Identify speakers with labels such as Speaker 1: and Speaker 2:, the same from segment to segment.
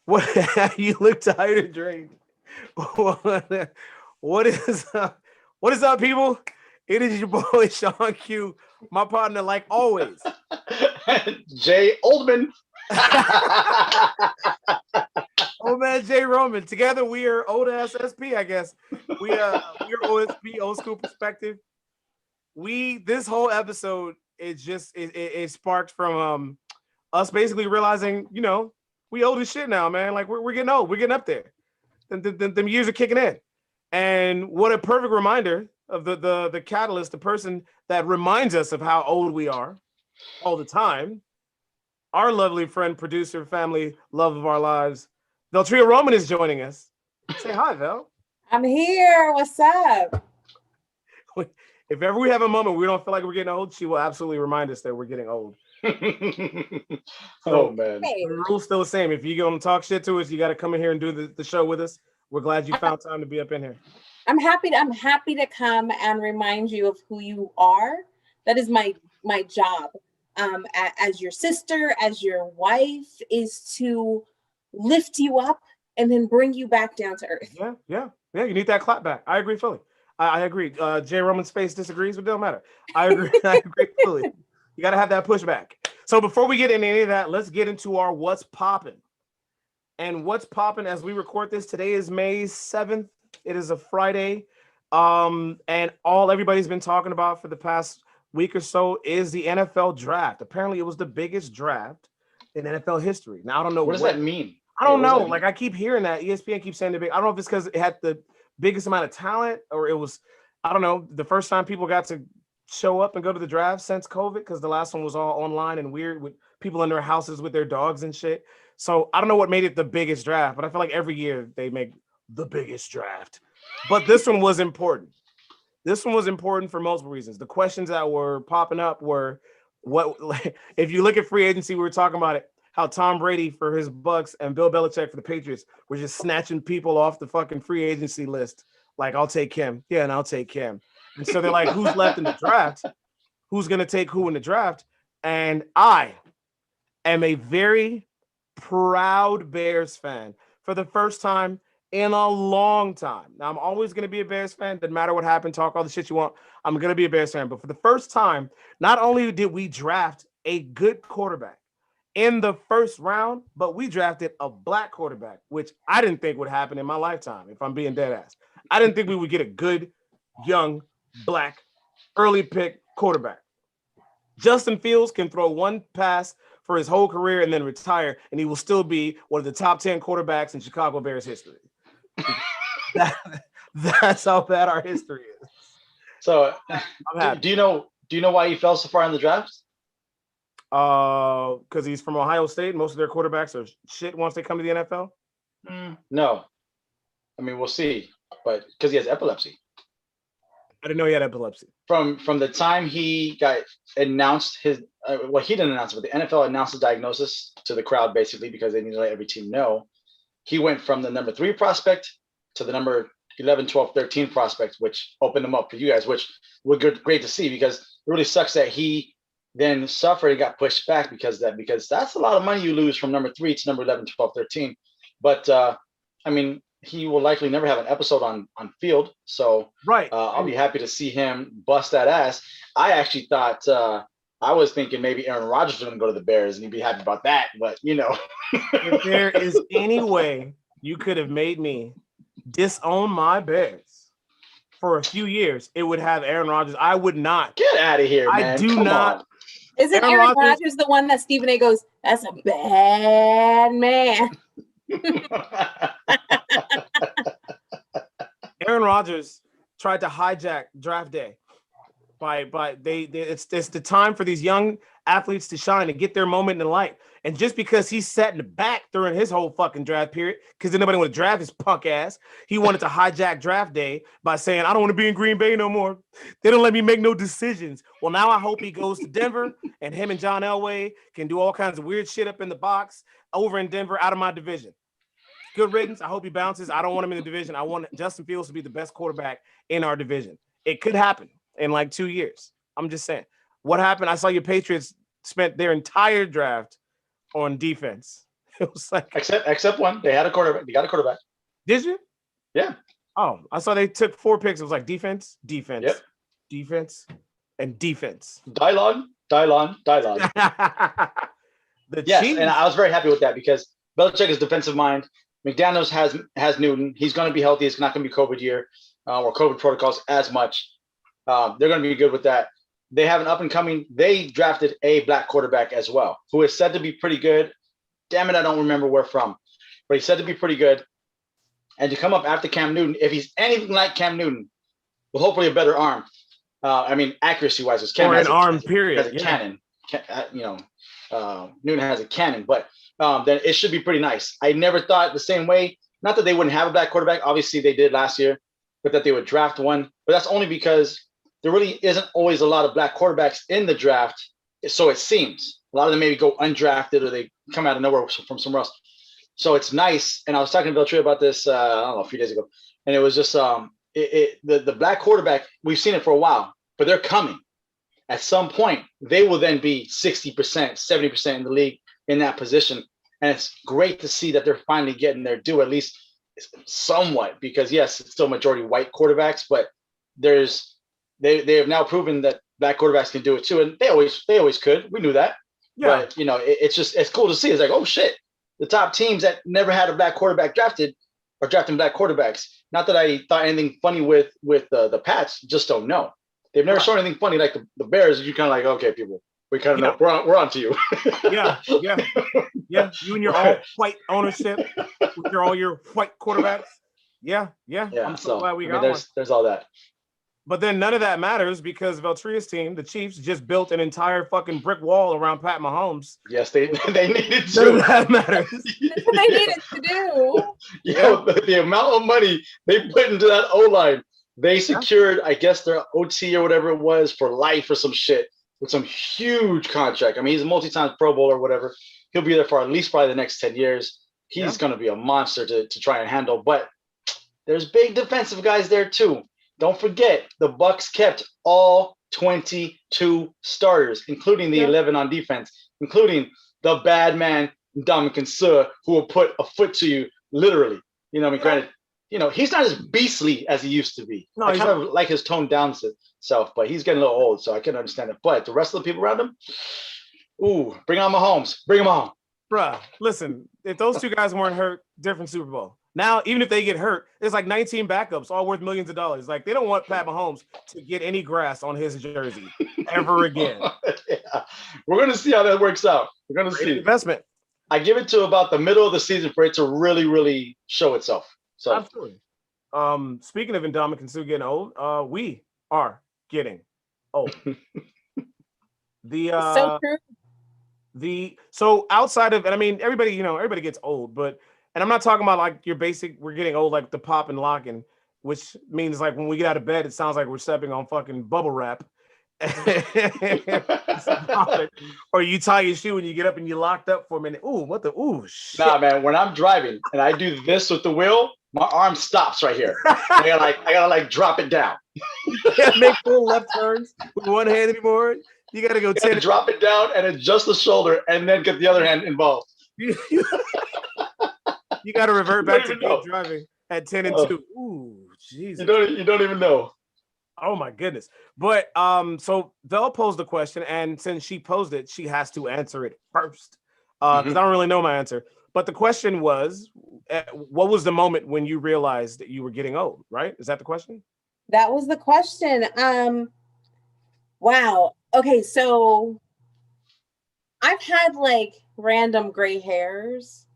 Speaker 1: What you look tired and drained. What is what is up, people? It is your boy Shaun Q, my partner, like always.
Speaker 2: Jay Oldman.
Speaker 1: Oh man, Jay Roman. Together we are old ass SP, I guess. We're OSP, old school perspective. We this whole episode is just it sparked from us basically realizing, we old as shit now, man. Like we're getting old, we're getting up there. Them years are kicking in. And what a perfect reminder of the catalyst, the person that reminds us of how old we are all the time. Our lovely friend, producer, family, love of our lives, Veltria Roman is joining us. Say hi, Vel.
Speaker 3: I'm here. What's up?
Speaker 1: If ever we have a moment we don't feel like we're getting old, she will absolutely remind us that we're getting old.
Speaker 2: Oh man.
Speaker 1: The rule's still the same. If you're gonna talk shit to us, you got to come in here and do the show with us. We're glad you found time to be up in here.
Speaker 3: I'm happy to come and remind you of who you are. That is my job. As your sister, as your wife, is to lift you up and then bring you back down to earth.
Speaker 1: Yeah. You need that clap back. I agree fully. I agree. Jay Roman's face disagrees, but it don't matter. I agree. I agree fully. You got to have that pushback. So before we get into any of that, let's get into our what's popping. And what's popping as we record this today is May 7th. It is a Friday. And all everybody's been talking about for the past week or so is the NFL draft. Apparently, it was the biggest draft in NFL history. Now, I don't know
Speaker 2: what does that mean.
Speaker 1: I don't know. Like, I keep hearing that. ESPN keeps saying the big. I don't know if it's because it had the biggest amount of talent or it was, I don't know, the first time people got to show up and go to the draft since COVID, because the last one was all online and weird with people in their houses with their dogs and shit. So I don't know what made it the biggest draft, but I feel like every year they make the biggest draft. But this one was important. This one was important for multiple reasons. The questions that were popping up were, if you look at free agency, we were talking about it, how Tom Brady for his Bucks and Bill Belichick for the Patriots were just snatching people off the fucking free agency list. Like, I'll take him. Yeah, and I'll take him. And so they're like, who's left in the draft? Who's going to take who in the draft? And I am a very proud Bears fan for the first time in a long time. Now, I'm always going to be a Bears fan. Doesn't matter what happened. Talk all the shit you want. I'm going to be a Bears fan. But for the first time, not only did we draft a good quarterback in the first round, but we drafted a black quarterback, which I didn't think would happen in my lifetime, if I'm being dead ass. I didn't think we would get a good, young, black, early pick quarterback. Justin Fields can throw one pass for his whole career and then retire, and he will still be one of the top 10 quarterbacks in Chicago Bears history. That's how bad our history is.
Speaker 2: So, do you know why he fell so far in the draft?
Speaker 1: Because he's from Ohio State. Most of their quarterbacks are shit once they come to the NFL.
Speaker 2: No, I mean we'll see, but because he has epilepsy.
Speaker 1: I didn't know he had epilepsy.
Speaker 2: From the time he got announced his, he didn't announce it, but the NFL announced the diagnosis to the crowd basically because they need to let every team know. He went from the number 3 prospect to the number 11, 12, 13 prospect, which opened him up for you guys, which was great to see because it really sucks that he then suffered and got pushed back because that's a lot of money you lose from number 3 to number 11, 12, 13. But I mean, he will likely never have an episode on field. So
Speaker 1: right.
Speaker 2: I'll be happy to see him bust that ass. I actually thought I was thinking maybe Aaron Rodgers was going to go to the Bears and he'd be happy about that. But,
Speaker 1: if there is any way you could have made me disown my Bears for a few years, it would have Aaron Rodgers. I would not.
Speaker 2: Get out of here, man.
Speaker 1: I do not.
Speaker 3: Isn't Aaron Rodgers the one that Stephen A goes, that's a bad man?
Speaker 1: Aaron Rodgers tried to hijack draft day it's the time for these young athletes to shine and get their moment in the light. And just because he sat in the back during his whole fucking draft period, because then nobody wanted to draft his punk ass, he wanted to hijack draft day by saying, I don't want to be in Green Bay no more. They don't let me make no decisions. Well, now I hope he goes to Denver and him and John Elway can do all kinds of weird shit up in the box over in Denver out of my division. Good riddance. I hope he bounces. I don't want him in the division. I want Justin Fields to be the best quarterback in our division. It could happen in like 2 years. I'm just saying. What happened? I saw your Patriots spent their entire draft on defense. It was like,
Speaker 2: except one. They had a quarterback. They got a quarterback.
Speaker 1: did you?
Speaker 2: Yeah.
Speaker 1: Oh, I saw they took 4 picks. It was like defense, defense,
Speaker 2: Yep.
Speaker 1: defense, and defense.
Speaker 2: Dylon.
Speaker 1: The
Speaker 2: Yes,
Speaker 1: Chiefs.
Speaker 2: and I was very happy with that because Belichick is defensive mind. McDaniels has Newton. He's going to be healthy. It's not going to be COVID year or COVID protocols as much. They're going to be good with that. They have an up and coming. They drafted a black quarterback as well, who is said to be pretty good. Damn it, I don't remember where from, but he's said to be pretty good. And to come up after Cam Newton, if he's anything like Cam Newton, with hopefully a better arm. Accuracy wise, because Cam has
Speaker 1: an arm period.
Speaker 2: Has a cannon. Newton has a cannon, but then it should be pretty nice. I never thought the same way. Not that they wouldn't have a black quarterback. Obviously, they did last year, but that they would draft one. But that's only because there really isn't always a lot of black quarterbacks in the draft. So it seems a lot of them maybe go undrafted or they come out of nowhere from somewhere else. So it's nice. And I was talking to Veltria about this, I don't know, a few days ago, and it was just the black quarterback. We've seen it for a while, but they're coming. At some point, they will then be 60%, 70% in the league in that position. And it's great to see that they're finally getting their due, at least somewhat, because yes, it's still majority white quarterbacks, but they have now proven that black quarterbacks can do it too. And they always could. We knew that. Yeah. But it's cool to see. It's like, oh shit, the top teams that never had a black quarterback drafted are drafting black quarterbacks. Not that I thought anything funny with the Pats, just don't know. They've never shown anything funny like the Bears. You kind of like, okay, people, we kind of know we're on to you.
Speaker 1: yeah. You and your all white ownership with all your white quarterbacks. Yeah. I'm so glad we got one.
Speaker 2: There's all that.
Speaker 1: But then none of that matters because Veltria's team, the Chiefs, just built an entire fucking brick wall around Pat Mahomes.
Speaker 2: Yes, they needed to.
Speaker 1: None of that matters.
Speaker 3: That's what they needed to do.
Speaker 2: The amount of money they put into that O-line. They secured, I guess, their OT or whatever it was for life or some shit with some huge contract. I mean, he's a multi-time Pro Bowl or whatever. He'll be there for at least probably the next 10 years. He's going to be a monster to try and handle. But there's big defensive guys there too. Don't forget, the Bucs kept all 22 starters, including the 11 on defense, including the bad man, Ndamukong Suh, who will put a foot to you, literally. Granted, he's not as beastly as he used to be. No, I kind of like his toned down self, but he's getting a little old, so I can understand it. But the rest of the people around him, bring on Mahomes. Bring him on.
Speaker 1: Bruh, listen, if those two guys weren't hurt, different Super Bowl. Now, even if they get hurt, it's like 19 backups, all worth millions of dollars. Like, they don't want Pat Mahomes to get any grass on his jersey ever again.
Speaker 2: We're going to see how that works out. We're going to see.
Speaker 1: Investment.
Speaker 2: I give it to about the middle of the season for it to really, really show itself. So.
Speaker 1: Absolutely. Speaking of Ndamukong Suh getting old, we are getting old.
Speaker 3: So true.
Speaker 1: So outside of, and I mean, everybody gets old, but, and I'm not talking about like your basic, we're getting old, like the pop and locking, which means like when we get out of bed, it sounds like we're stepping on fucking bubble wrap. Or you tie your shoe and you get up and you locked up for a minute. Shit.
Speaker 2: Nah, man, when I'm driving and I do this with the wheel, my arm stops right here. I gotta drop it down.
Speaker 1: You can't make full left turns with one hand anymore. You gotta go 10.
Speaker 2: Drop it down and adjust the shoulder and then get the other hand involved.
Speaker 1: You gotta revert back to driving at 10 and 2. Ooh, Jesus.
Speaker 2: You don't even know.
Speaker 1: Oh my goodness. But so Vel posed the question, and since she posed it, she has to answer it first. Because I don't really know my answer. But the question was, what was the moment when you realized that you were getting old, right? Is that the question?
Speaker 3: That was the question. Wow. Okay, so I've had like random gray hairs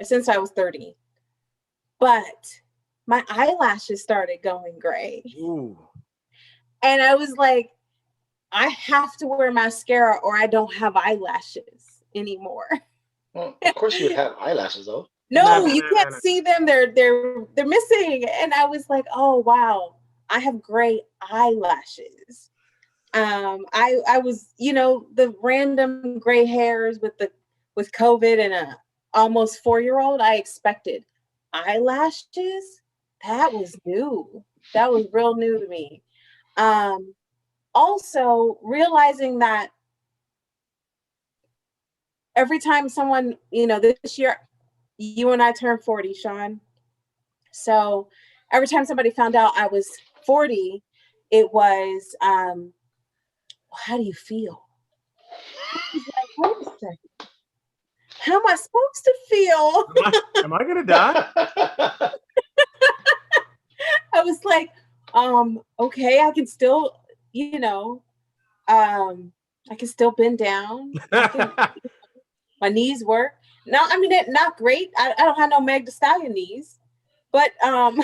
Speaker 3: since I was 30. But my eyelashes started going gray.
Speaker 1: Ooh.
Speaker 3: And I was like, I have to wear mascara or I don't have eyelashes anymore.
Speaker 2: Well, of course you would have eyelashes though.
Speaker 3: No, you can't see them. They're missing. And I was like, oh wow, I have gray eyelashes. I was, the random gray hairs with COVID and a almost 4-year-old, I expected. Eyelashes, that was new. That was real new to me. Also realizing that every time someone, this year, you and I turned 40, Shaun. So every time somebody found out I was 40, it was, how do you feel? I was like, wait a second. How am I supposed to feel?
Speaker 1: Am I gonna die?
Speaker 3: I was like, okay, I can still, I can still bend down. My knees work. No, I mean, not great. I don't have no Meg Thee Stallion knees, but
Speaker 1: yada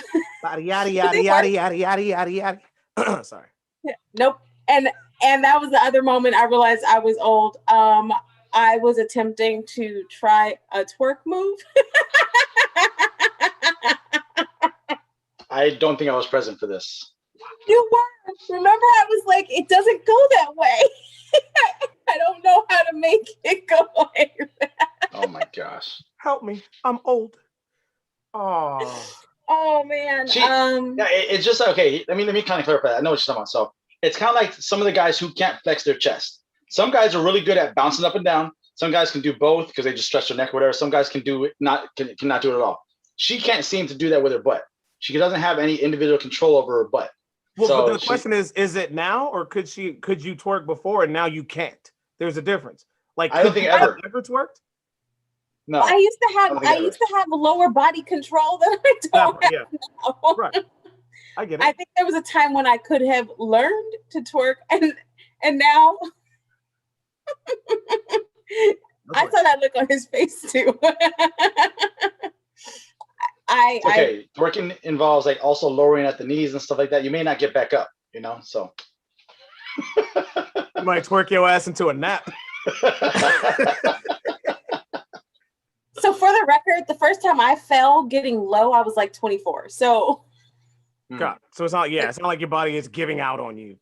Speaker 1: yada yada yada yada yada yada yada. Sorry.
Speaker 3: Nope. And that was the other moment I realized I was old. I was attempting to try a twerk move.
Speaker 2: I don't think I was present for this.
Speaker 3: You were. Remember, I was like, it doesn't go that way. I don't know how to make it go like that.
Speaker 2: Oh my gosh.
Speaker 1: Help me. I'm old.
Speaker 3: Oh man.
Speaker 2: Yeah, it's just okay. Let me kind of clarify that. I know what you're talking about. So it's kind of like some of the guys who can't flex their chest. Some guys are really good at bouncing up and down. Some guys can do both because they just stretch their neck or whatever. Some guys can do it, cannot do it at all. She can't seem to do that with her butt. She doesn't have any individual control over her butt.
Speaker 1: Well, so but the question is it now, or could you twerk before and now you can't? There's a difference. Like,
Speaker 2: I don't think ever
Speaker 1: twerked.
Speaker 2: No,
Speaker 3: I used to have a lower body control than I don't have now. Right.
Speaker 1: I get it.
Speaker 3: I think there was a time when I could have learned to twerk, and now I saw that look on his face too.
Speaker 2: Twerking involves like also lowering at the knees and stuff like that. You may not get back up, so
Speaker 1: you might twerk your ass into a nap.
Speaker 3: So for the record, the first time I fell getting low, I was like 24. So
Speaker 1: God, so it's not like your body is giving out on you.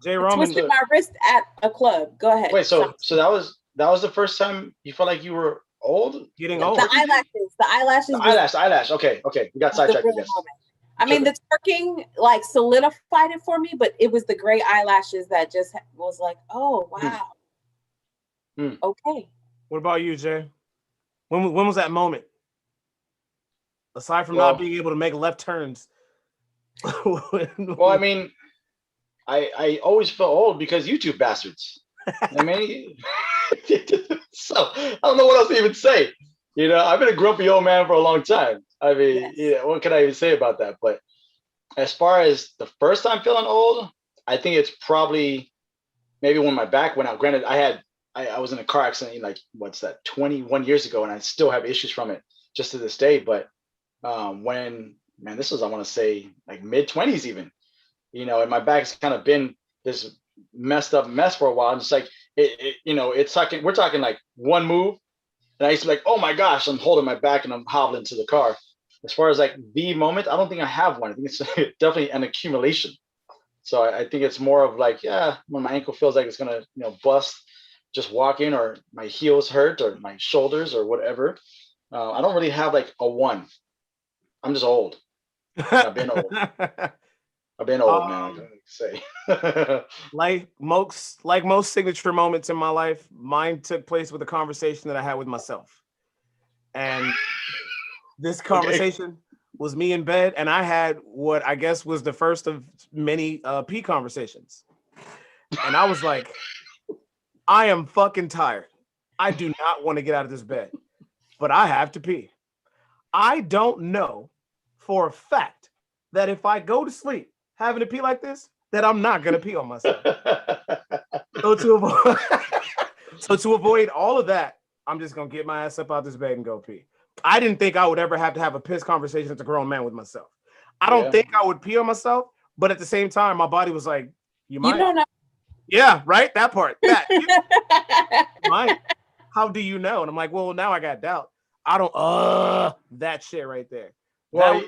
Speaker 1: Jay Roman
Speaker 3: twisted my wrist at a club. Go ahead.
Speaker 2: Wait, so that was the first time you felt like you were old?
Speaker 1: Getting old.
Speaker 3: The eyelashes.
Speaker 2: The eyelash. Okay. We got sidetracked.
Speaker 3: I mean, the twerking like solidified it for me, but it was the gray eyelashes that just was like, oh wow. Okay.
Speaker 1: What about you, Jay? When was that moment? Aside from not being able to make left turns.
Speaker 2: Well, I mean, I always felt old because you two bastards. I mean, so I don't know what else to even say. I've been a grumpy old man for a long time. I mean, what can I even say about that? But as far as the first time feeling old, I think it's probably maybe when my back went out. Granted, I was in a car accident like 21 years ago, and I still have issues from it just to this day. But this was, I want to say, like mid-20s even, and my back's kind of been this messed up mess for a while. And it's like we're talking like one move, and I used to be like, oh my gosh, I'm holding my back and I'm hobbling to the car. As far as like the moment, I don't think I have one. I think it's definitely an accumulation. So I think it's more of like, when my ankle feels like it's gonna bust just walking, or my heels hurt, or my shoulders, or whatever. I don't really have like a one. I'm just old. I've been old. Man. I gotta say.
Speaker 1: like most signature moments in my life, mine took place with a conversation that I had with myself, and this conversation was me in bed, and I had what I guess was the first of many pee conversations, and I was like, I am fucking tired. I do not want to get out of this bed, but I have to pee. I don't know for a fact that if I go to sleep having to pee like this, that I'm not going to pee on myself. So to avoid all of that, I'm just going to get my ass up out this bed and go pee. I didn't think I would ever have to have a piss conversation as a grown man with myself. I don't think I would pee on myself, but at the same time, my body was like, you might.
Speaker 3: You don't know.
Speaker 1: Yeah, right? That part. That. Mike, how do you know? And I'm like, well, now I got doubt. I don't, that shit right there.
Speaker 2: Well,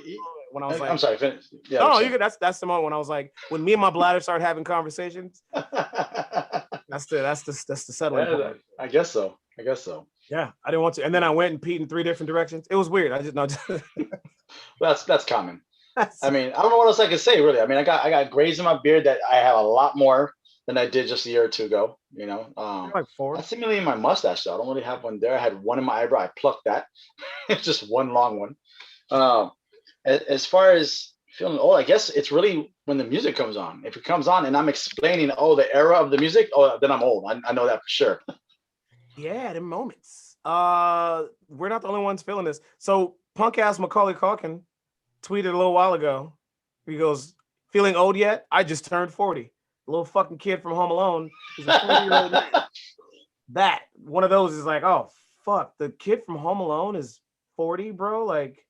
Speaker 1: when I was like,
Speaker 2: I'm sorry, finish. Yeah,
Speaker 1: no, you could, that's the moment when I was like, when me and my bladder started having conversations, that's the settling point.
Speaker 2: I guess so.
Speaker 1: Yeah, I didn't want to. And then I went and peed in 3 different directions. It was weird. I just know.
Speaker 2: That's common. I mean, I don't know what else I can say, really. I mean, I got grays in my beard that I have a lot more than I did just a year or two ago. You know,
Speaker 1: Like 4.
Speaker 2: that's similarly in my mustache though. I don't really have one there. I had one in my eyebrow. I plucked that. It's just one long one. As far as feeling old, I guess it's really when the music comes on. If it comes on and I'm explaining, the era of the music, then I'm old. I know that for sure.
Speaker 1: Yeah, them moments. We're not the only ones feeling this. So punk ass Macaulay Culkin tweeted a little while ago. He goes, "Feeling old yet? I just turned 40." The little fucking kid from Home Alone is a 40-year-old man. That one of those is like, oh fuck, the kid from Home Alone is 40, bro. Like,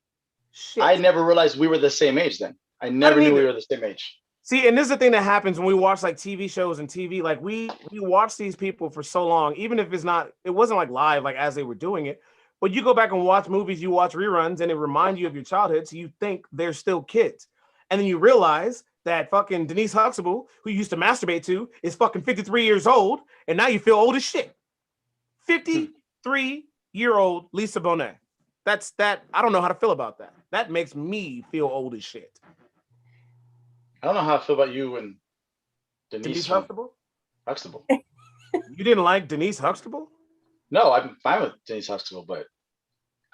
Speaker 1: shit.
Speaker 2: I never realized we were the same age then. I never knew we were the same age.
Speaker 1: See, and this is the thing that happens when we watch like TV shows and TV. Like we watch these people for so long, even if it wasn't like live, like as they were doing it. But you go back and watch movies, you watch reruns, and it reminds you of your childhood. So you think they're still kids, and then you realize that fucking Denise Huxtable, who you used to masturbate to, is fucking 53 years old, and now you feel old as shit. 53-year-old Lisa Bonet. That's that. I don't know how to feel about that. That makes me feel old as shit.
Speaker 2: I don't know how I feel about you and
Speaker 1: Denise Huxtable. You didn't like Denise Huxtable?
Speaker 2: No, I'm fine with Denise Huxtable, but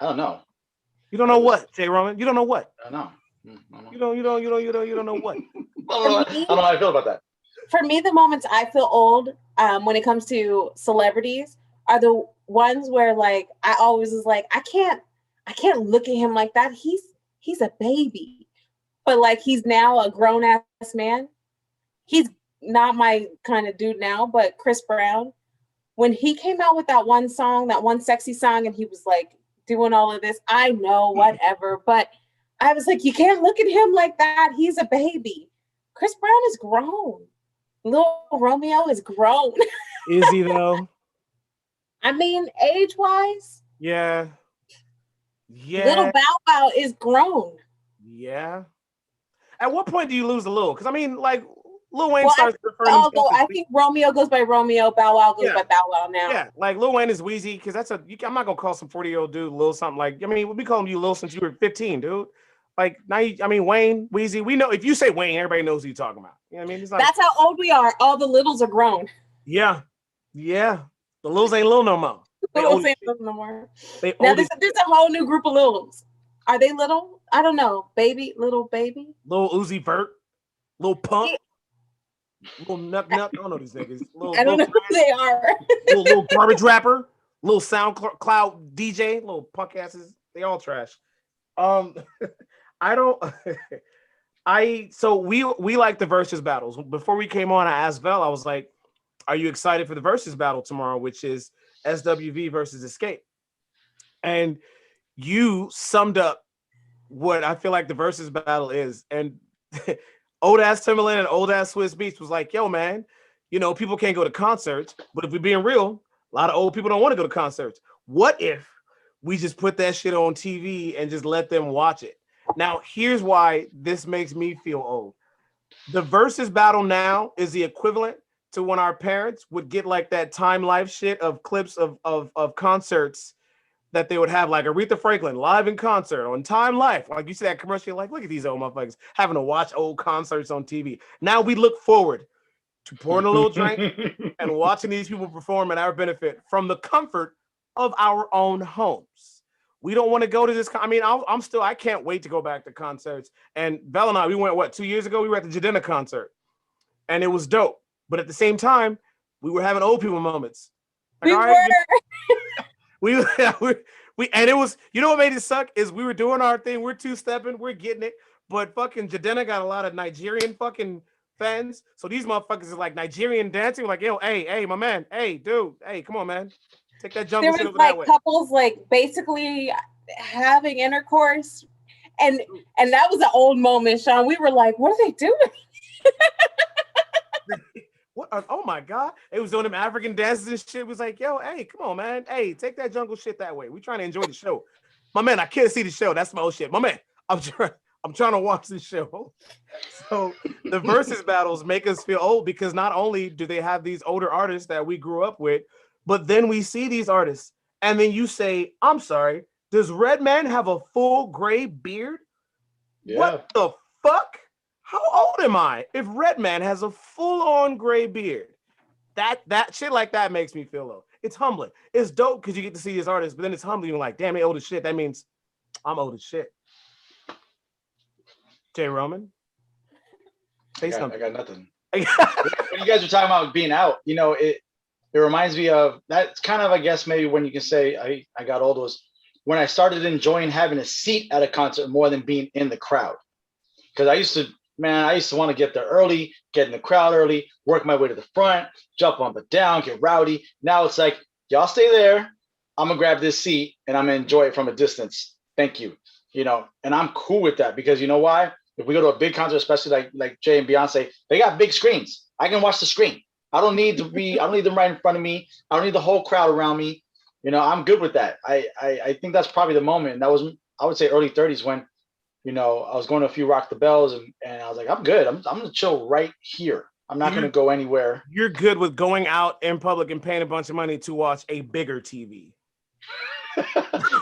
Speaker 2: I don't know.
Speaker 1: You don't know what, Jay Roman? You don't know what?
Speaker 2: I don't know.
Speaker 1: You don't know what?
Speaker 2: I don't know how I feel about that.
Speaker 3: For me, the moments I feel old when it comes to celebrities are the ones where like I always was like, I can't look at him like that. He's a baby. But like he's now a grown ass man. He's not my kind of dude now, but Chris Brown, when he came out with that one song, that one sexy song, and he was like doing all of this, I know, whatever, but I was like, you can't look at him like that. He's a baby. Chris Brown is grown. Little Romeo is grown.
Speaker 1: Is he though?
Speaker 3: I mean, age-wise.
Speaker 1: Yeah.
Speaker 3: Little Bow Wow is grown.
Speaker 1: Yeah. At what point do you lose a little? Because I mean, like Lil Wayne starts referring.
Speaker 3: Although I think Romeo goes by Romeo, Bow Wow goes by Bow Wow now.
Speaker 1: Yeah, like Lil Wayne is Wheezy because I'm not gonna call some 40-year-old dude Lil something like. I mean, we call him you Lil since you were 15, dude. Like now, Wayne, Wheezy. We know if you say Wayne, everybody knows who you're talking about. You know what I mean? It's like,
Speaker 3: that's how old we are. All the littles are grown.
Speaker 1: Yeah. The Lils ain't little no more.
Speaker 3: The Lils ain't little no more.
Speaker 1: Now
Speaker 3: there's a whole new group of littles. Are they little? I don't know. Little baby.
Speaker 1: Lil Uzi Vert. Lil Pump. Little Nuck. I don't know these niggas.
Speaker 3: I don't know who they are.
Speaker 1: little garbage rapper. Little SoundCloud DJ. Little punk asses. They all trash. I don't. So we like the versus battles. Before we came on, I asked Vel. I was like, "Are you excited for the versus battle tomorrow?" Which is SWV versus Escape. And you summed up what I feel like the versus battle is. And old ass Timberland and old ass Swiss Beats was like, yo, man, people can't go to concerts, but if we're being real, a lot of old people don't want to go to concerts. What if we just put that shit on TV and just let them watch it? Now, here's why this makes me feel old. The versus battle now is the equivalent to when our parents would get like that Time Life shit of clips of concerts that they would have, like Aretha Franklin live in concert on Time Life. Like you see that commercial, you're like, look at these old motherfuckers having to watch old concerts on TV. Now we look forward to pouring a little drink and watching these people perform at our benefit from the comfort of our own homes. We don't want to go to this. I can't wait to go back to concerts. And Vel and I, we went, 2 years ago? We were at the Jadena concert and it was dope. But at the same time, we were having old people moments. Like, we and it was, what made it suck is we were doing our thing. We're two-stepping, we're getting it. But fucking Jadena got a lot of Nigerian fucking fans. So these motherfuckers is like Nigerian dancing. Like, yo, hey, my man. Hey, dude. Hey, come on, man. Take that jump.
Speaker 3: There was like couples like basically having intercourse. And that was an old moment, Shaun. We were like, what are they doing?
Speaker 1: What? Oh my God! It was doing them African dances and shit. It was like, yo, hey, come on, man. Hey, take that jungle shit that way. We trying to enjoy the show, my man. I can't see the show. That's my old shit, my man. I'm trying to watch the show. So the versus battles make us feel old because not only do they have these older artists that we grew up with, but then we see these artists, and then you say, I'm sorry, does Redman have a full gray beard? Yeah. What the fuck? how old am I? If Redman has a full-on gray beard, that shit like that makes me feel old. It's humbling. It's dope because you get to see his artists, but then it's humbling. You're like, damn, they old as shit. That means I'm old as shit. Jay Roman, say
Speaker 2: I
Speaker 1: something.
Speaker 2: got nothing. When you guys were talking about being out, you know, it reminds me of that's kind of, I guess, maybe when you can say I got old was when I started enjoying having a seat at a concert more than being in the crowd. Because I used to want to get there early, get in the crowd early, work my way to the front, jump up and down, get rowdy. Now it's like, y'all stay there. I'm gonna grab this seat and I'm gonna enjoy it from a distance. Thank you. You know, and I'm cool with that because you know why? If we go to a big concert, especially like Jay and Beyonce, they got big screens. I can watch the screen. I don't need them right in front of me. I don't need the whole crowd around me. You know, I'm good with that. I think that's probably the moment. That was, I would say, early 30s when, you know, I was going to a few Rock the Bells and I was like, I'm good. I'm going to chill right here. I'm not going to go anywhere.
Speaker 1: You're good with going out in public and paying a bunch of money to watch a bigger TV.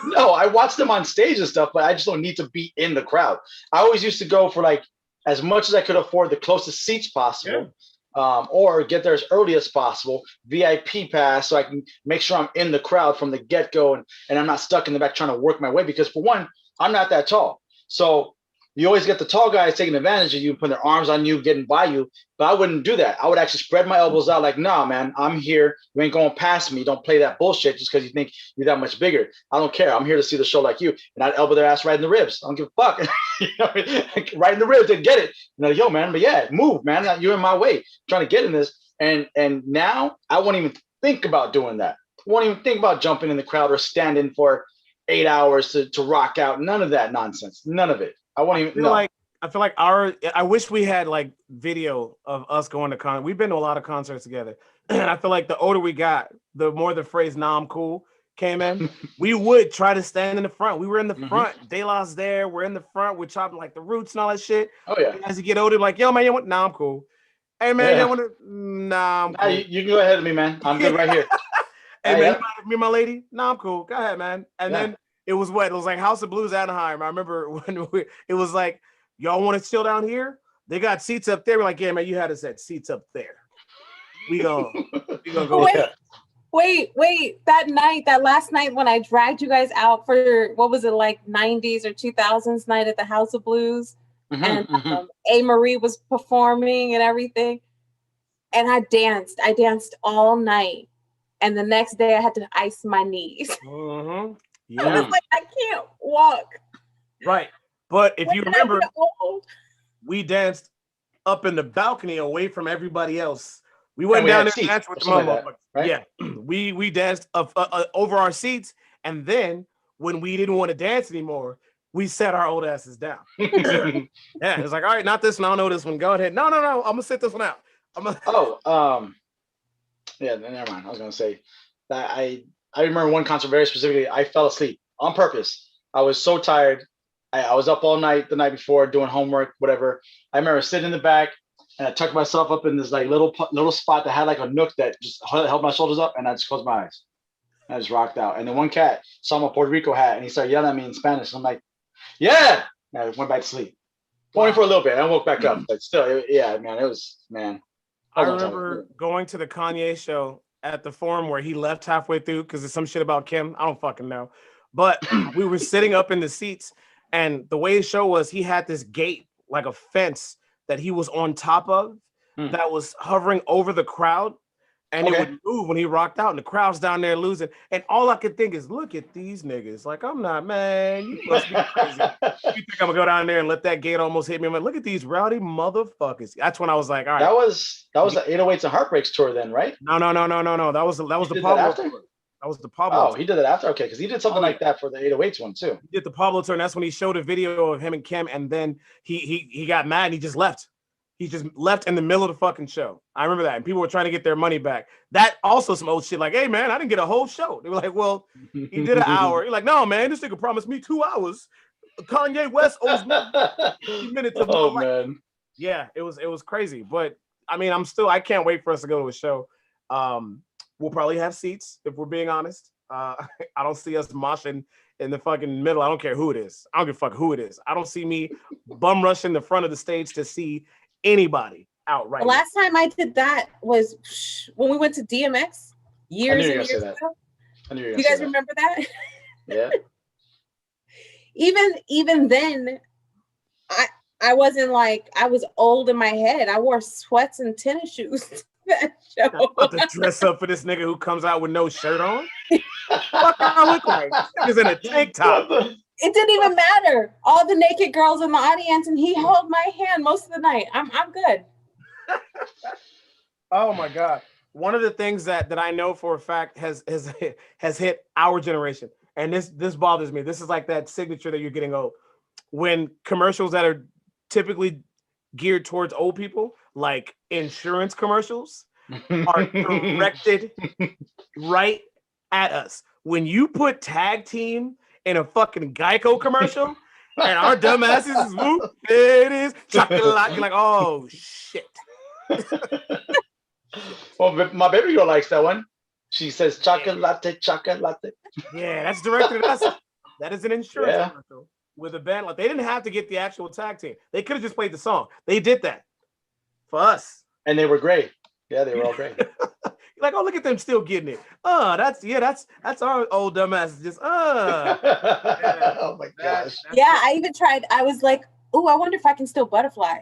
Speaker 2: No, I watch them on stage and stuff, but I just don't need to be in the crowd. I always used to go for like as much as I could afford the closest seats possible, or get there as early as possible, VIP pass, so I can make sure I'm in the crowd from the get-go and I'm not stuck in the back trying to work my way because for one, I'm not that tall. So you always get the tall guys taking advantage of you, putting their arms on you, getting by you. But I wouldn't do that. I would actually spread my elbows out like, nah, man, I'm here. You ain't going past me. Don't play that bullshit just because you think you're that much bigger. I don't care. I'm here to see the show like you. And I'd elbow their ass right in the ribs. I don't give a fuck. You know, right in the ribs, they get it. You know, yo, man, but yeah, move, man. You're in my way. I'm trying to get in this. And now I won't even think about doing that. I won't even think about jumping in the crowd or standing for 8 hours to rock out. None of that nonsense. None of it. I won't even know.
Speaker 1: I feel like I wish we had like video of us going to con. We've been to a lot of concerts together. And I feel like the older we got, the more the phrase "nah, I'm cool" came in. We would try to stand in the front. We were in the front. De La's there. We're in the front. We're chopping like the roots and all that shit.
Speaker 2: Oh yeah.
Speaker 1: As you get older, like, yo, man, you want? Nah, I'm cool. Hey man, you want to? Nah, I'm cool.
Speaker 2: You can go ahead of me, man. I'm good right here.
Speaker 1: Hey man, me and my lady. Nah, I'm cool. Go ahead, man. And then it was what? It was like House of Blues Anaheim. I remember when it was like, y'all want to chill down here? They got seats up there. We're like, yeah, man, you had us at seats up there. We gonna go.
Speaker 3: Wait. That last night when I dragged you guys out for, what was it, like 90s or 2000s night at the House of Blues? And A. Marie was performing and everything. And I danced all night. And the next day I had to ice my knees.
Speaker 1: Yeah.
Speaker 3: I was like, I can't walk.
Speaker 1: Right. But if you remember, we danced up in the balcony away from everybody else. We went down there and danced with the mama.
Speaker 2: Right?
Speaker 1: Yeah. We danced over our seats. And then when we didn't want to dance anymore, we sat our old asses down. Yeah. It's like, all right, not this one. I don't know this one. Go ahead. No. I'm going to sit this one out.
Speaker 2: Yeah, never mind. I was gonna say that I remember one concert very specifically. I fell asleep on purpose. I was so tired. I was up all night the night before doing homework, whatever. I remember sitting in the back and I tucked myself up in this like little spot that had like a nook that just held my shoulders up, and I just closed my eyes. And I just rocked out. And then one cat saw my Puerto Rico hat and he started yelling at me in Spanish. And I'm like, yeah. And I went back to sleep. Only for a little bit. I woke back up, but still, man.
Speaker 1: I remember going to the Kanye show at the Forum where he left halfway through because there's some shit about Kim. I don't fucking know. But we were sitting up in the seats, and the way his show was, he had this gate, like a fence that he was on top of that was hovering over the crowd. And it would move when he rocked out, and the crowd's down there losing. And all I could think is, look at these niggas. Like, I'm not, man. You must be crazy. You think I'm gonna go down there and let that gate almost hit me? I'm like, look at these rowdy motherfuckers. That's when I was like, all right.
Speaker 2: That was the 808s and Heartbreaks tour then, right?
Speaker 1: No. That was the Pablo tour. That was the Pablo.
Speaker 2: Oh, he did it after. Okay, because he did something like that for the 808s one too.
Speaker 1: He did the Pablo tour, and that's when he showed a video of him and Kim, and then he got mad and he just left. He just left in the middle of the fucking show. I remember that. And people were trying to get their money back. That also some old shit like, hey, man, I didn't get a whole show. They were like, well, he did an hour. You're like, no, man, this nigga promised me 2 hours. Kanye West owes me 50 minutes of my life. Man. Yeah, it was crazy. But, I mean, I can't wait for us to go to a show. We'll probably have seats, if we're being honest. I don't see us moshing in the fucking middle. I don't care who it is. I don't give a fuck who it is. I don't see me bum rushing the front of the stage to see anybody outright.
Speaker 3: The last time I did that was when we went to DMX years and years ago.
Speaker 2: I knew you were
Speaker 3: You guys remember that?
Speaker 2: Yeah.
Speaker 3: Even then, I wasn't like, I was old in my head. I wore sweats and tennis shoes to that show.
Speaker 1: I'm about to dress up for this nigga who comes out with no shirt on. What do I look like? He's in a tank top.
Speaker 3: It didn't even matter. All the naked girls in the audience, and he held my hand most of the night. I'm good.
Speaker 1: Oh my God. One of the things that I know for a fact has hit our generation, and this bothers me. This is like that signature that you're getting old. When commercials that are typically geared towards old people, like insurance commercials, are directed right at us. When you put tag team in a fucking Geico commercial, and our dumbasses is whoop, it is chocolate. You're like, oh shit.
Speaker 2: Well, my baby girl likes that one. She says chocolate, chocolate.
Speaker 1: Yeah, that's directed at us. That is an insurance commercial with a band. Like, they didn't have to get the actual tag team. They could have just played the song. They did that for us.
Speaker 2: And they were great. Yeah, they were all great.
Speaker 1: You're like, oh, look at them still getting it. That's our old dumbass. Just
Speaker 2: Oh my gosh.
Speaker 3: Yeah, I even tried. I was like, oh, I wonder if I can still butterfly.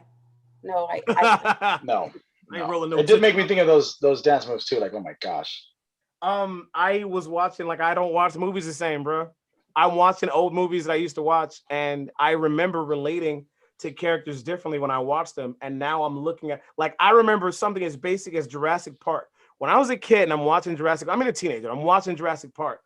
Speaker 3: No, I
Speaker 2: No.
Speaker 1: I ain't rolling no.
Speaker 2: It did make me think of those dance moves too. Like, oh my gosh.
Speaker 1: I was watching, like, I don't watch movies the same, bro. I'm watching old movies that I used to watch, and I remember relating to characters differently when I watched them. And now I'm looking at, like, I remember something as basic as Jurassic Park. When I was a kid and I'm watching Jurassic, I'm a teenager, I'm watching Jurassic Park.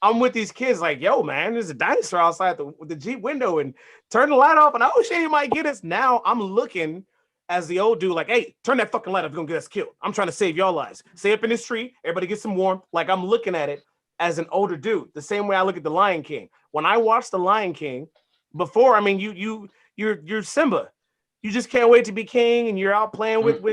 Speaker 1: I'm with these kids like, yo, man, there's a dinosaur outside the Jeep window, and turn the light off, and oh shit, he might get us. Now I'm looking as the old dude, like, hey, turn that fucking light off, you're gonna get us killed. I'm trying to save y'all lives. Stay up in this tree, everybody get some warmth. Like, I'm looking at it as an older dude, the same way I look at The Lion King. When I watched The Lion King, before, I mean, you're Simba. You just can't wait to be king, and you're out playing with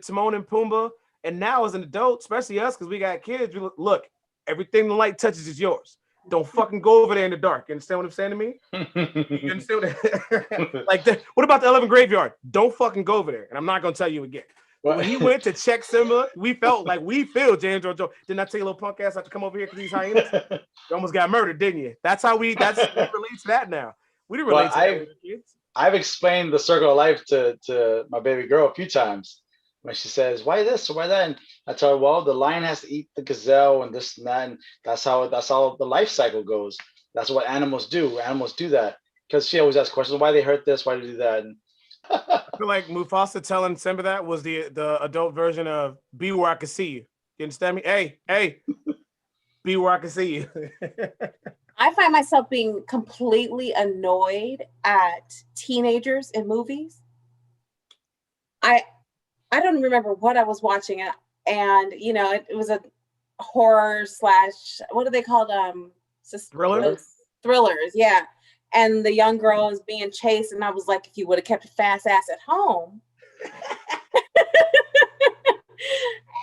Speaker 1: Timon and Pumbaa. And now as an adult, especially us, because we got kids, we look, everything the light touches is yours. Don't fucking go over there in the dark. You understand what I'm saying to me? You understand what like that? What about the 11 graveyard? Don't fucking go over there. And I'm not gonna tell you again. When he went to check Simba, we feel James Earl Jones. Didn't I tell your little punk ass have to come over here because these hyenas? You almost got murdered, didn't you? That's we relate to that now. We didn't relate to that kids.
Speaker 2: I've explained the circle of life to my baby girl a few times. When she says, why this or why that? And I tell her, well, the lion has to eat the gazelle and this and that. And that's how the life cycle goes. That's what animals do. Animals do that. Because she always asks questions, why they hurt this, why they do that. And
Speaker 1: I feel like Mufasa telling Simba that was the adult version of be where I can see you. You understand me? Hey, be where I can see you.
Speaker 3: I find myself being completely annoyed at teenagers in movies. I don't remember what I was watching, and it was a horror / what are they called? Thrillers, yeah. And the young girl is being chased, and I was like, if you would have kept a fast ass at home.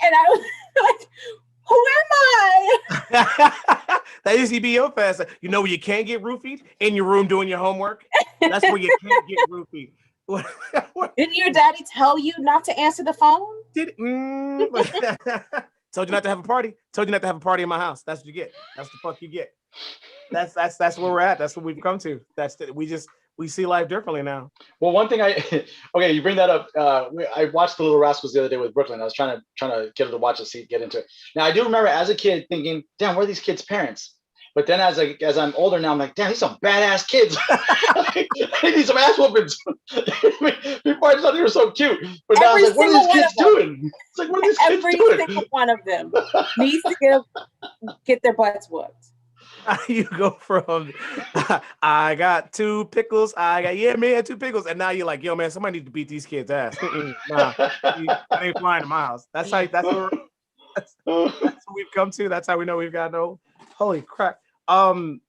Speaker 3: And I was like, who am I?
Speaker 1: That used to be your fast. You know where you can't get roofied? In your room doing your homework. That's where you can't get roofied.
Speaker 3: Didn't your daddy tell you not to answer the phone?
Speaker 1: Told you not to have a party. Told you not to have a party in my house. That's what you get. That's the fuck you get. That's where we're at. That's what we've come to. We see life differently now.
Speaker 2: Well, one thing okay, you bring that up. I watched The Little Rascals the other day with Brooklyn. I was trying to get her to watch it, get into it. Now I do remember as a kid thinking, damn, where are these kids' parents? But then as I'm older now, I'm like, damn, these some badass kids. They need some ass whoopings. Before I just thought they were so cute. But now I was like, what are these kids doing? It's like, what are these kids doing?
Speaker 3: Every single one of them needs to get their butts whooped.
Speaker 1: You go from, I got 2 pickles. Man, 2 pickles. And now you're like, yo, man, somebody needs to beat these kids' ass. Nah, that ain't flying in my house. That's what we've come to. That's how we know we've got no. Holy crap. When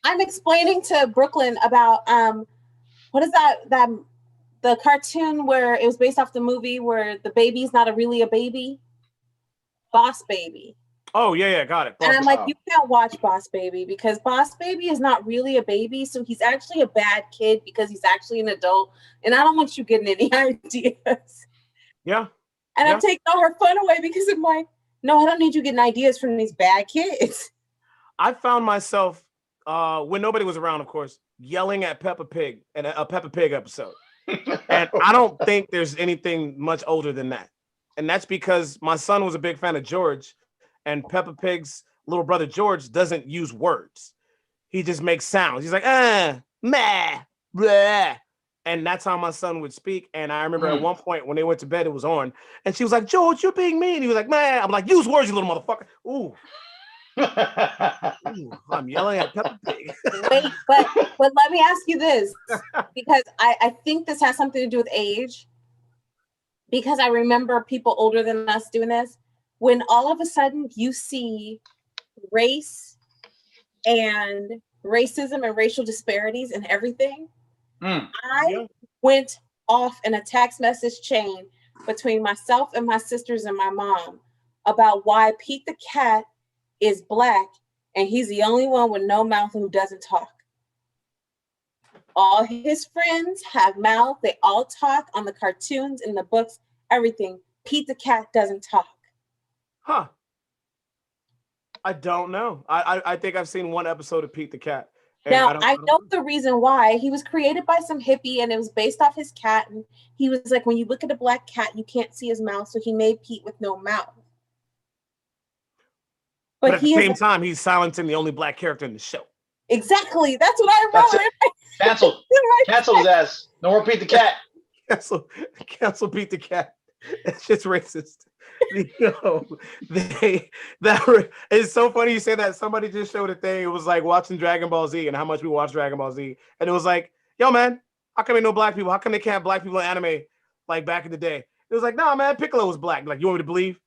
Speaker 3: I'm explaining to Brooklyn about what is that the cartoon where it was based off the movie where the baby's not really a baby, Boss Baby.
Speaker 1: Oh yeah, got it.
Speaker 3: And I'm
Speaker 1: Boss-
Speaker 3: like,
Speaker 2: Wow.
Speaker 3: you can't watch Boss Baby because Boss Baby is not really a baby. So he's actually a bad kid because he's actually an adult. And I don't want you getting any ideas.
Speaker 1: yeah.
Speaker 3: And
Speaker 1: Yeah.
Speaker 3: I'm taking all her fun away because I'm like, no, I don't need you getting ideas from these bad kids.
Speaker 1: I found myself when nobody was around, of course, yelling at Peppa Pig in a Peppa Pig episode. And I don't think there's anything much older than that. And that's because my son was a big fan of George, and Peppa Pig's little brother George doesn't use words. He just makes sounds. He's like, meh, bleh. And that's how my son would speak. And I remember at one point when they went to bed, it was on. And she was like, George, you're being mean. He was like, man. I'm like, use words, you little motherfucker. Ooh. Ooh, I'm yelling at Peppa Pig.
Speaker 3: Wait, but let me ask you this, because I think this has something to do with age. Because I remember people older than us doing this. When all of a sudden you see race and racism and racial disparities and everything, I went off in a text message chain between myself and my sisters and my mom about why Pete the cat is black and he's the only one with no mouth who doesn't talk. All his friends have mouth. They all talk on the cartoons, in the books, everything. Pete the cat doesn't talk.
Speaker 1: Huh. I don't know. I think I've seen one episode of Pete the Cat.
Speaker 3: Now, I know the reason why. He was created by some hippie and it was based off his cat. And he was like, when you look at a black cat, you can't see his mouth. So he made Pete with no mouth.
Speaker 1: But at the same time, he's silencing the only black character in the show.
Speaker 3: Exactly. That's what I wrote.
Speaker 2: Cancel his ass. No more Pete the cat.
Speaker 1: Cancel Pete the cat. It's just racist. It's so funny you say that. Somebody just showed a thing. It was like watching Dragon Ball Z and how much we watch Dragon Ball Z. And it was like, yo, man, how come ain't no black people? How come they can't have black people in anime like back in the day? It was like, nah, man, Piccolo was black. Like, you want me to believe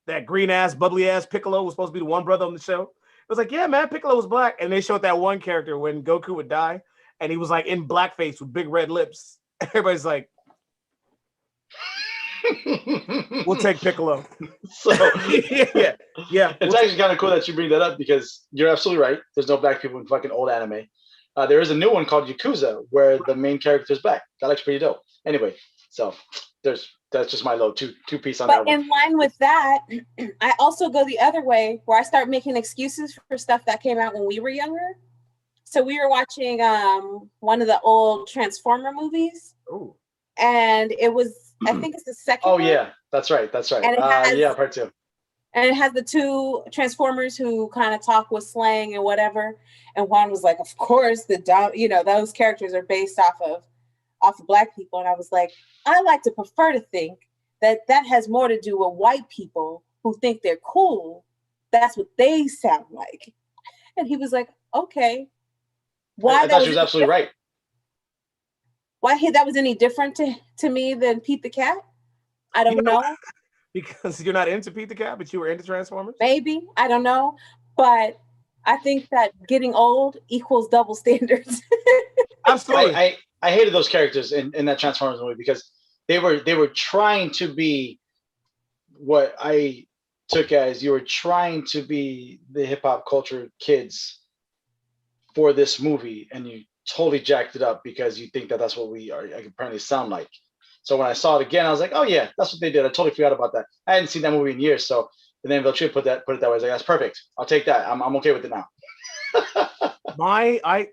Speaker 1: that green ass, bubbly ass Piccolo was supposed to be the one brother on the show? It was like, yeah, man, Piccolo was black. And they showed that one character when Goku would die and he was like in blackface with big red lips. Everybody's like, we'll take Piccolo.
Speaker 2: So
Speaker 1: yeah.
Speaker 2: It's actually kind of cool that you bring that up because you're absolutely right. There's no black people in fucking old anime. There is a new one called Yakuza where the main character is black. That looks pretty dope. Anyway, so that's just my little two piece on that one.
Speaker 3: But in line with that, I also go the other way where I start making excuses for stuff that came out when we were younger. So we were watching one of the old Transformer movies.
Speaker 1: Ooh.
Speaker 3: And it was, I think it's the second one.
Speaker 2: Yeah, that's right. And it part 2.
Speaker 3: And it has the two Transformers who kind of talk with slang and whatever. And one was like, of course, those characters are based off of black people. And I was like, I like to prefer to think that has more to do with white people who think they're cool. That's what they sound like. And he was like, okay. Why?
Speaker 2: I thought she was absolutely right.
Speaker 3: Why that was any different to me than Pete the Cat? I don't know.
Speaker 1: Because you're not into Pete the Cat, but you were into Transformers?
Speaker 3: Maybe. I don't know. But I think that getting old equals double standards.
Speaker 1: Absolutely.
Speaker 2: I hated those characters in that Transformers movie because they were trying to be what I took as you were trying to be the hip hop culture kids for this movie, and you totally jacked it up because you think that that's what we are apparently sound like. So when I saw it again, I was like, oh yeah, that's what they did. I totally forgot about that. I hadn't seen that movie in years. So and then Veltria put it that way. I was like, that's perfect. I'll take that. I'm okay with it now.
Speaker 1: I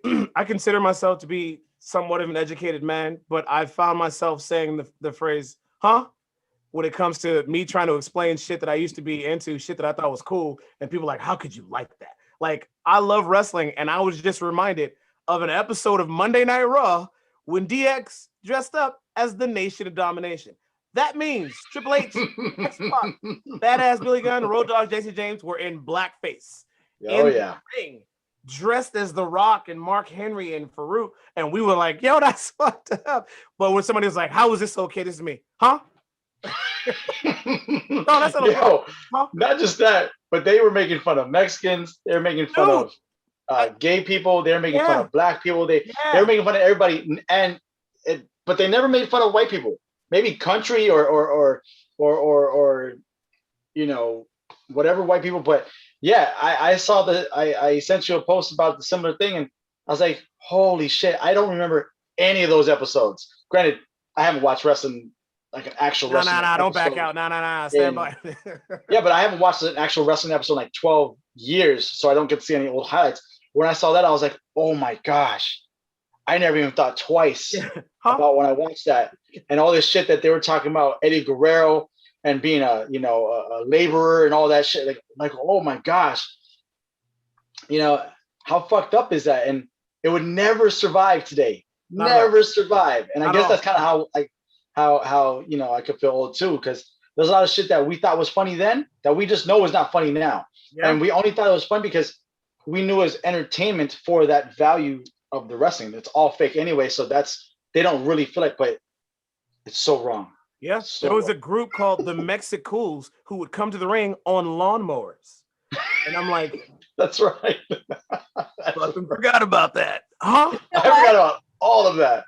Speaker 1: consider myself to be somewhat of an educated man, but I found myself saying the phrase, huh? When it comes to me trying to explain shit that I used to be into, shit that I thought was cool. And people are like, how could you like that? Like, I love wrestling. And I was just reminded of an episode of Monday Night Raw when DX dressed up as the Nation of Domination. That means Triple H, X-Pac, Badass Billy Gunn, Road Dogg, JC James were in blackface.
Speaker 2: Oh, yeah.
Speaker 1: Ring, dressed as The Rock and Mark Henry and Farouk. And we were like, yo, that's fucked up. But when somebody was like, how is this okay? This is me. Huh? No, that's not okay. Huh?
Speaker 2: Not just that, but they were making fun of Mexicans. They were making fun of gay people. They were making fun of black people. They were making fun of everybody. But they never made fun of white people. Maybe country or whatever white people, but Yeah, I saw I sent you a post about the similar thing, and I was like, holy shit, I don't remember any of those episodes. Granted, I haven't watched wrestling, like an actual
Speaker 1: No,
Speaker 2: wrestling
Speaker 1: don't back
Speaker 2: episode
Speaker 1: out. No, stand
Speaker 2: in
Speaker 1: by.
Speaker 2: yeah, but I haven't watched an actual wrestling episode in like 12 years, so I don't get to see any old highlights. When I saw that, I was like, oh my gosh, I never even thought twice
Speaker 1: Huh?
Speaker 2: about when I watched that, and all this shit that they were talking about Eddie Guerrero and being a a laborer and all that shit. Like oh my gosh, how fucked up is that? And it would never survive today,
Speaker 1: Not at all.
Speaker 2: never survive. And I
Speaker 1: Not
Speaker 2: guess
Speaker 1: at
Speaker 2: that's kind of how I could feel old too, because there's a lot of shit that we thought was funny then that we just know is not funny now.
Speaker 1: Yeah.
Speaker 2: And we only thought it was fun because we knew it was entertainment for that value of the wrestling. It's all fake anyway, so they don't really feel like, but it's so wrong.
Speaker 1: Yeah.
Speaker 2: So
Speaker 1: There was a group called the Mexicools who would come to the ring on lawnmowers. And I'm like,
Speaker 2: that's right.
Speaker 1: fucking forgot about that. Huh?
Speaker 2: I forgot about all of that.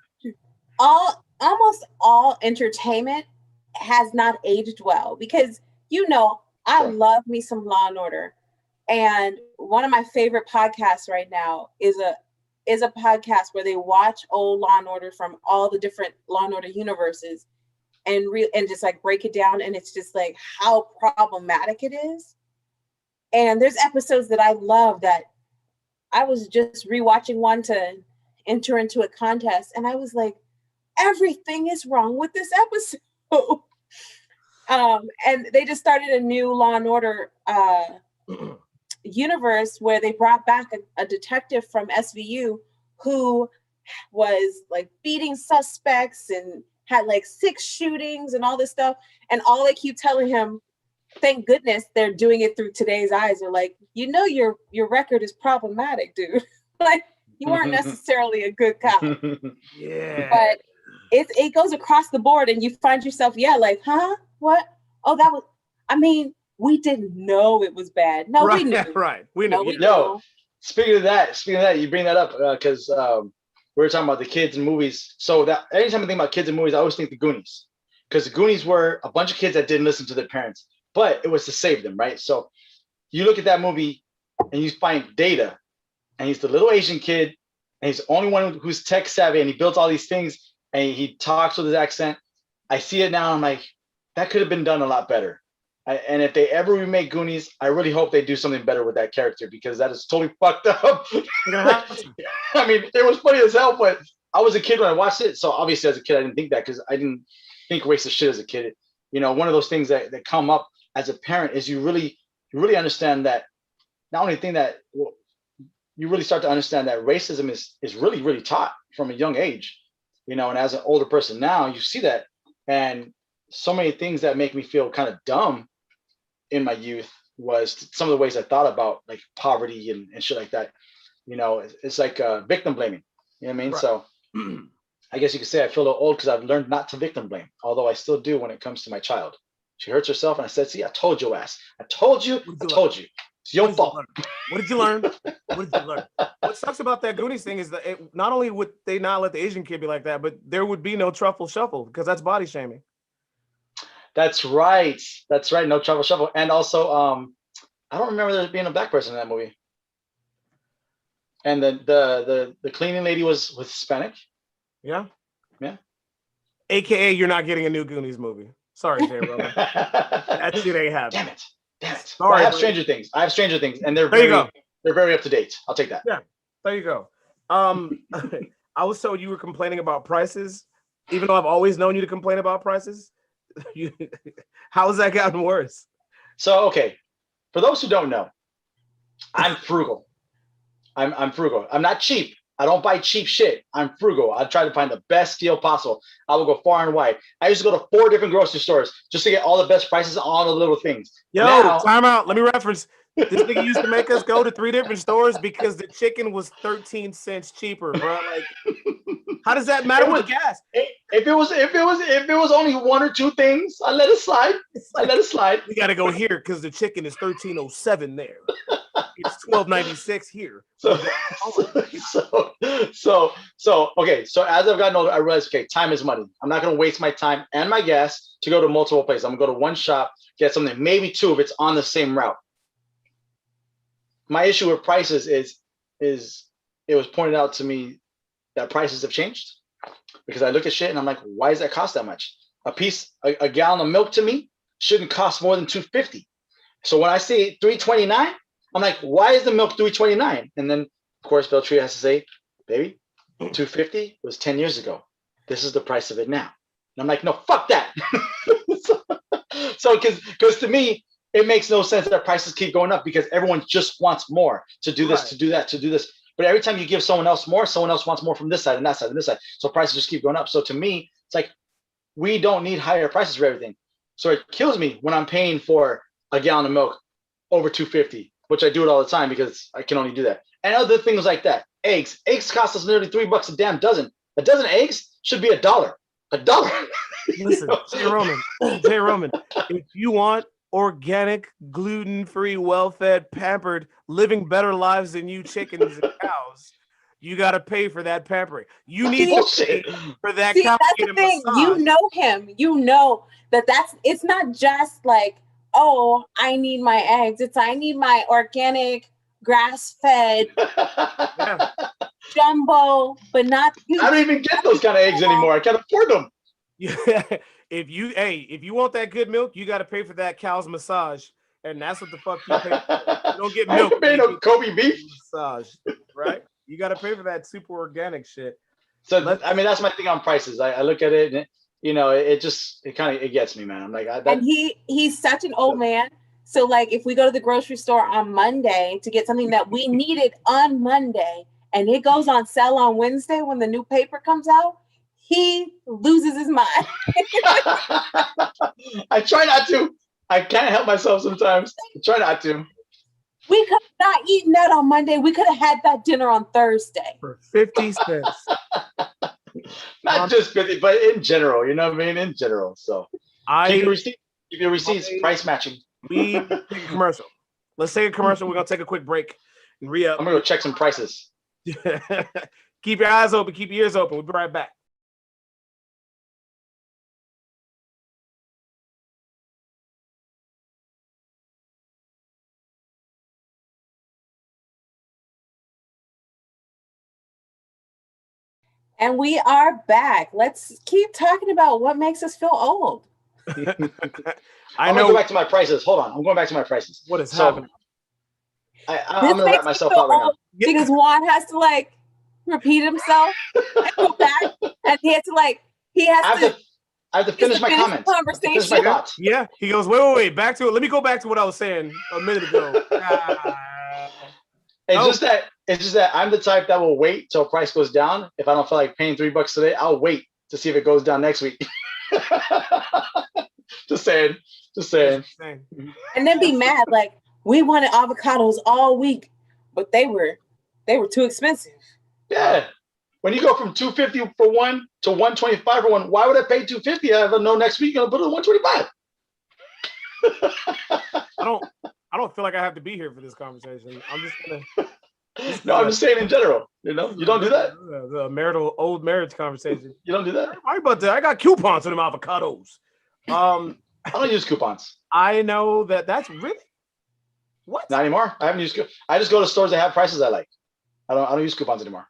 Speaker 3: Almost all entertainment has not aged well, because I
Speaker 2: Sure.
Speaker 3: love me some Law and Order, and one of my favorite podcasts right now is a podcast where they watch old Law and Order from all the different Law and Order universes and just like break it down, and it's just like how problematic it is. And there's episodes that I love that I was just rewatching one to enter into a contest, and I was like, everything is wrong with this episode. And they just started a new Law and Order universe where they brought back a detective from SVU who was like beating suspects and had like 6 shootings and all this stuff. And all they keep telling him, thank goodness they're doing it through today's eyes. They're like, your record is problematic, dude. Like, you weren't necessarily a good cop.
Speaker 1: Yeah.
Speaker 3: But it goes across the board, and you find yourself, like, huh? What? Oh, that was, we didn't know it was bad. No,
Speaker 1: right,
Speaker 3: we knew.
Speaker 1: Right. We knew.
Speaker 3: No, we
Speaker 2: Yo,
Speaker 3: knew.
Speaker 2: speaking of that, you bring that up because we were talking about the kids and movies. So that anytime I think about kids and movies, I always think the Goonies, because the Goonies were a bunch of kids that didn't listen to their parents, but it was to save them, right? So you look at that movie and you find Data, and he's the little Asian kid, and he's the only one who's tech savvy, and he builds all these things, and he talks with his accent. I see it now, I'm like, that could have been done a lot better. And if they ever remake Goonies, I really hope they do something better with that character, because that is totally fucked up. I mean, it was funny as hell, but I was a kid when I watched it. So obviously as a kid, I didn't think that, because I didn't think racist shit as a kid. One of those things that come up as a parent is you really understand that not only thing that you really start to understand that racism is really, really taught from a young age, and as an older person now, you see that. And so many things that make me feel kind of dumb in my youth was some of the ways I thought about like poverty and shit like that. It's like victim blaming. You know what I mean?
Speaker 1: Right.
Speaker 2: So I guess you could say I feel a little old because I've learned not to victim blame, although I still do when it comes to my child. She hurts herself, and I said, see, I told your ass. I told you. It's your fault.
Speaker 1: What did you learn? What sucks about that Goonies thing is that not only would they not let the Asian kid be like that, but there would be no truffle shuffle, because that's body shaming.
Speaker 2: That's right. No truffle shuffle. And also, I don't remember there being a black person in that movie. And the cleaning lady was Hispanic.
Speaker 1: Yeah.
Speaker 2: Yeah.
Speaker 1: AKA, you're not getting a new Goonies movie. Sorry, Jay Roman. That shit ain't happening.
Speaker 2: Damn it.
Speaker 1: Sorry,
Speaker 2: well, I have Stranger Things, and they're
Speaker 1: you go.
Speaker 2: They're very up to date. I'll take that.
Speaker 1: Yeah, there you go. I was told you were complaining about prices, even though I've always known you to complain about prices. How has that gotten worse?
Speaker 2: So, okay, for those who don't know, I'm frugal. I'm frugal. I'm not cheap. I don't buy cheap shit. I'm frugal. I try to find the best deal possible. I will go far and wide. I used to go to 4 different grocery stores just to get all the best prices on all the little things.
Speaker 1: Yo,
Speaker 2: now,
Speaker 1: time out. Let me reference. This nigga used to make us go to 3 different stores because the chicken was 13 cents cheaper, bro. Like, how does that matter with the gas?
Speaker 2: If it was only 1 or 2 things, I let it slide.
Speaker 1: We gotta go here because the chicken is 13.07 there. It's 12.96 here.
Speaker 2: So okay. So as I've gotten older, I realized, okay, time is money. I'm not gonna waste my time and my gas to go to multiple places. I'm gonna go to one shop, get something, maybe 2 if it's on the same route. my issue with prices is it was pointed out to me that prices have changed because I look at shit and I'm like, why does that cost that much? A gallon of milk to me shouldn't cost more than $2.50. So when I see $3.29, I'm like, why is the milk $3.29? And then of course Veltria has to say, baby, $2.50 was 10 years ago. This is the price of it now. And I'm like, no, fuck that. So because to me, it makes no sense that prices keep going up because everyone just wants more to do this, to do that, to do this. But every time you give someone else more, someone else wants more from this side and that side and this side. So prices just keep going up. So to me, it's like, we don't need higher prices for everything. So it kills me when I'm paying for a gallon of milk over $2.50, which I do it all the time because I can only do that. And other things like that. Eggs cost us nearly $3 a damn dozen. A dozen of eggs should be $1. $1.
Speaker 1: Listen, Jay Roman, if you want organic, gluten-free, well-fed, pampered, living better lives than you chickens and cows, you got to pay for that pampering. You need to pay for that.
Speaker 3: See, that's the thing. Massage. You know him. You know it's not just like, oh, I need my eggs. It's I need my organic, grass-fed, jumbo, but not.
Speaker 2: I don't even get those kind of eggs anymore. I can't afford them.
Speaker 1: Yeah. If you want that good milk, you got to pay for that cow's massage, and that's what the fuck you pay for. You don't get milk.
Speaker 2: I no Kobe beef
Speaker 1: massage, right? You got to pay for that super organic shit.
Speaker 2: So I mean, that's my thing on prices. I look at it, and it gets me, man. I'm like,
Speaker 3: and he's such an old man. So like, if we go to the grocery store on Monday to get something that we needed on Monday, and it goes on sale on Wednesday when the new paper comes out, he loses his mind.
Speaker 2: I try not to. I can't help myself sometimes. I try not to.
Speaker 3: We could have not eaten that on Monday. We could have had that dinner on Thursday.
Speaker 1: For 50 cents.
Speaker 2: Not just 50, but in general, you know what I mean? In general. So keep your receipts, price matching.
Speaker 1: We take a commercial. Let's take a commercial. We're going to take a quick break and re-up.
Speaker 2: I'm going to go check some prices.
Speaker 1: Keep your eyes open. Keep your ears open. We'll be right back.
Speaker 3: And we are back. Let's keep talking about what makes us feel old.
Speaker 2: I'm going to go back to my prices. Hold on. I'm going back to my prices.
Speaker 1: What is happening?
Speaker 2: I'm going to wrap myself up right now.
Speaker 3: Because Juan has to like repeat himself and go back. And he has to
Speaker 2: I have to finish my comments.
Speaker 3: Conversation.
Speaker 2: Finish my thoughts.
Speaker 1: Yeah. He goes, wait. Back to it. Let me go back to what I was saying a minute ago.
Speaker 2: It's just that I'm the type that will wait till price goes down. If I don't feel like paying $3 today, I'll wait to see if it goes down next week. Just saying.
Speaker 3: And then be mad like we wanted avocados all week, but they were too expensive.
Speaker 2: Yeah. When you go from $2.50 for one to $125 for one, why would I pay $2.50? I know next week I'm gonna put it at $125.
Speaker 1: I don't feel like I have to be here for this conversation. I'm just gonna.
Speaker 2: No, I'm just saying in general. You know, you don't do that.
Speaker 1: The old marriage conversation.
Speaker 2: You don't do that.
Speaker 1: Why about that? I got coupons for them avocados.
Speaker 2: I don't use coupons.
Speaker 1: I know that's really what.
Speaker 2: Not anymore. I haven't used. I just go to stores that have prices I like. I don't use coupons anymore.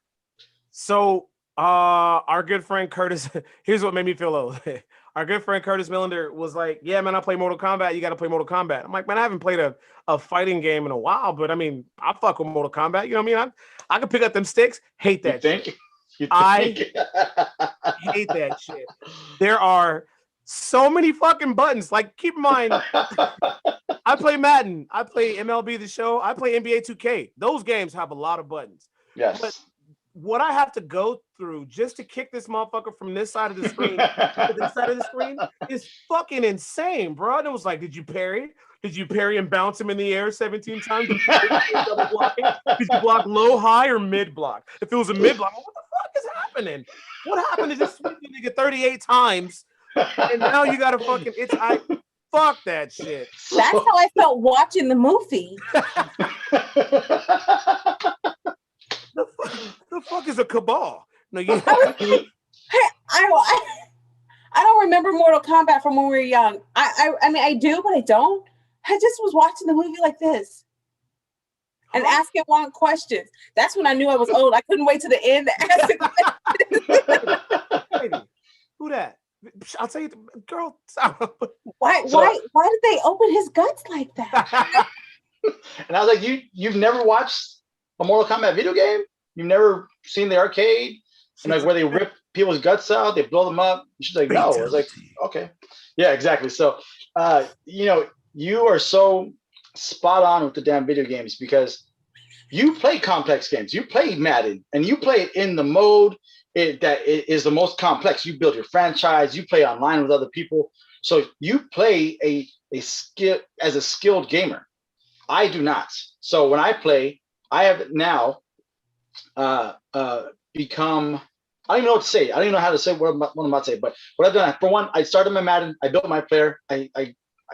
Speaker 1: So, our good friend Curtis. Here's what made me feel old. Our good friend Curtis Millender was like, yeah, man, I play Mortal Kombat. You got to play Mortal Kombat. I'm like, man, I haven't played a fighting game in a while, but I mean, I fuck with Mortal Kombat. You know what I mean? I can pick up them sticks. Hate that shit. I hate that shit. There are so many fucking buttons. Like, keep in mind, I play Madden. I play MLB The Show. I play NBA 2K. Those games have a lot of buttons.
Speaker 2: Yes.
Speaker 1: But what I have to go through just to kick this motherfucker from this side of the screen to this side of the screen is fucking insane, bro. And it was like, did you parry? Did you parry and bounce him in the air 17 times? Did you block low, high, or mid block? If it was a mid block, what the fuck is happening? What happened to just swing the nigga 38 times? And now you gotta fucking fuck that shit.
Speaker 3: That's how I felt watching the movie.
Speaker 1: The fuck is a cabal? No,
Speaker 3: I don't remember Mortal Kombat from when we were young. I mean, I do, but I don't. I just was watching the movie like this. and asking one questions. That's when I knew I was old. I couldn't wait to the end to ask the question.
Speaker 1: Baby, who that? I'll tell you, girl.
Speaker 3: Why did they open his guts like that?
Speaker 2: And I was like, you've never watched a Mortal Kombat video game? You've never seen the arcade? And like where they rip people's guts out, they blow them up. She's like, no. I was like, okay. Yeah, exactly. So you know, you are so spot on with the damn video games because you play complex games. You play Madden and you play it in the mode that it is the most complex. You build your franchise, you play online with other people. So you play a skill as a skilled gamer. I do not. So when I play, I have now become, I don't even know what to say. I don't even know how to say what I'm about to say. But what I've done, for one, I started my Madden. I built my player. I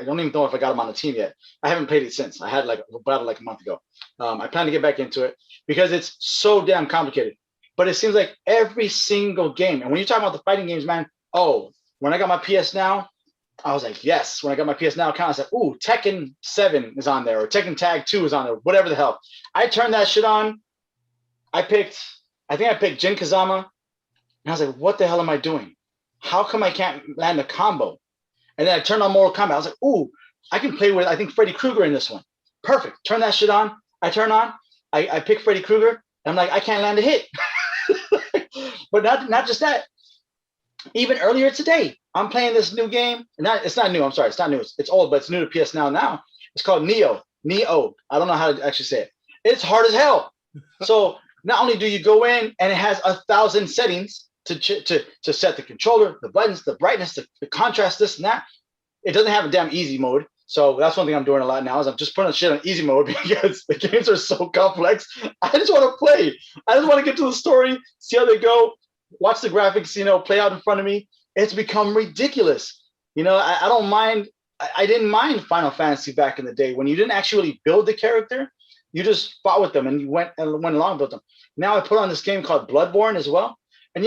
Speaker 2: don't even know if I got him on the team yet. I haven't played it since. I had like a battle like a month ago. I plan to get back into it because it's so damn complicated. But it seems like every single game, and when you talk about the fighting games, man, oh, when I got my PS Now, I was like, yes. When I got my PS Now account, I was like, ooh, Tekken 7 is on there, or Tekken Tag 2 is on there, whatever the hell. I turned that shit on. I think I picked Jin Kazama, and I was like, what the hell am I doing? How come I can't land a combo? And then I turned on Mortal Kombat. I was like, ooh, I can play with, I think, Freddy Krueger in this one. Perfect. Turn that shit on. I turn on. I pick Freddy Krueger. And I'm like, I can't land a hit. But not just that. Even earlier today, I'm playing this new game. It's not new. I'm sorry. It's not new. It's old, but it's new to PS Now. It's called Neo. I don't know how to actually say it. It's hard as hell. So not only do you go in and it has 1,000 settings to set the controller, the buttons, the brightness, the contrast, this and that. It doesn't have a damn easy mode. So that's one thing I'm doing a lot now is I'm just putting shit on easy mode because the games are so complex. I just want to play. I just want to get to the story, see how they go, watch the graphics, play out in front of me. It's become ridiculous. I don't mind. I didn't mind Final Fantasy back in the day when you didn't actually build the character. You just fought with them and you went along with them. Now I put on this game called Bloodborne as well. And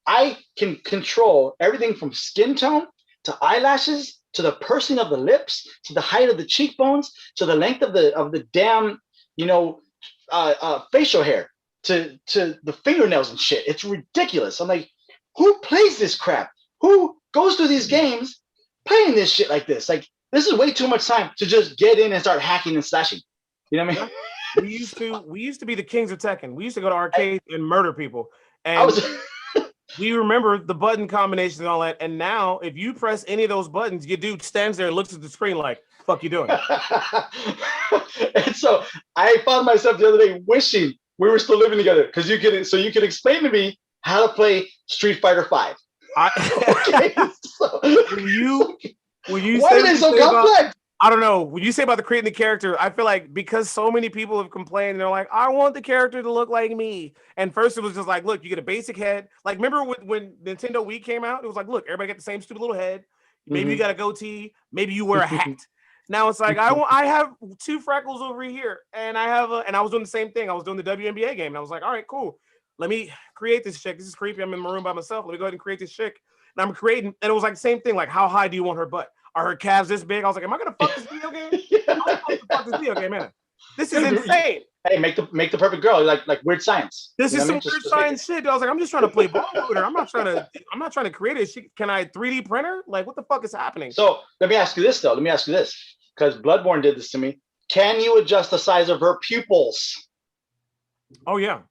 Speaker 2: I can control everything from skin tone to eyelashes to the pursing of the lips to the height of the cheekbones to the length of the damn facial hair to the fingernails and shit. It's ridiculous. I'm like, who plays this crap? Who goes through these games playing this shit like this? Like, this is way too much time to just get in and start hacking and slashing. You know what I mean?
Speaker 1: We used to be the kings of Tekken. We used to go to arcades and murder people. And we remember the button combinations and all that. And now, if you press any of those buttons, your dude stands there and looks at the screen like, "Fuck you doing?"
Speaker 2: And so I found myself the other day wishing we were still living together because you could explain to me how to play Street Fighter V. Okay, so,
Speaker 1: why
Speaker 2: are they so complex?
Speaker 1: I don't know. When you say about the creating the character, I feel like because so many people have complained, they're like, I want the character to look like me. And first it was just like, look, you get a basic head. Like, remember when Nintendo Wii came out? It was like, look, everybody got the same stupid little head. Maybe you got a goatee. Maybe you wear a hat. Now it's like, I have 2 freckles over here. And I was doing the same thing. I was doing the WNBA game. And I was like, all right, cool. Let me create this chick. This is creepy. I'm in my room by myself. Let me go ahead and create this chick. And I'm creating. And it was like the same thing. Like, how high do you want her butt? Are her calves this big? I was like, am I gonna fuck this video game? I'm gonna fuck this video game, man. This is insane.
Speaker 2: Hey, make the perfect girl, like Weird Science.
Speaker 1: This is some weird science shit. I was like, I'm just trying to play ball with her. I'm not trying to create it. Can I 3D print her? Like, what the fuck is happening?
Speaker 2: So let me ask you this, though. Because Bloodborne did this to me. Can you adjust the size of her pupils?
Speaker 1: Oh yeah.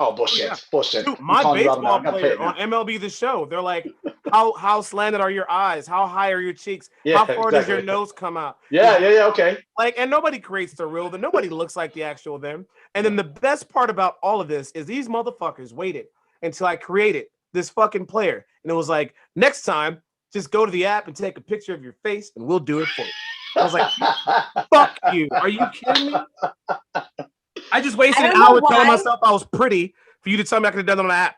Speaker 2: Oh, bullshit.
Speaker 1: Yeah.
Speaker 2: Bullshit.
Speaker 1: Dude, my baseball player on MLB The Show, they're like, how slanted are your eyes? How high are your cheeks? How far does your nose come out?
Speaker 2: Yeah, okay.
Speaker 1: Like, and nobody creates the real, nobody looks like the actual them. And then the best part about all of this is these motherfuckers waited until I created this fucking player. And it was like, next time, just go to the app and take a picture of your face and we'll do it for you. I was like, fuck you. Are you kidding me? I just wasted an hour telling myself I was pretty for you to tell me I could have done it on the app.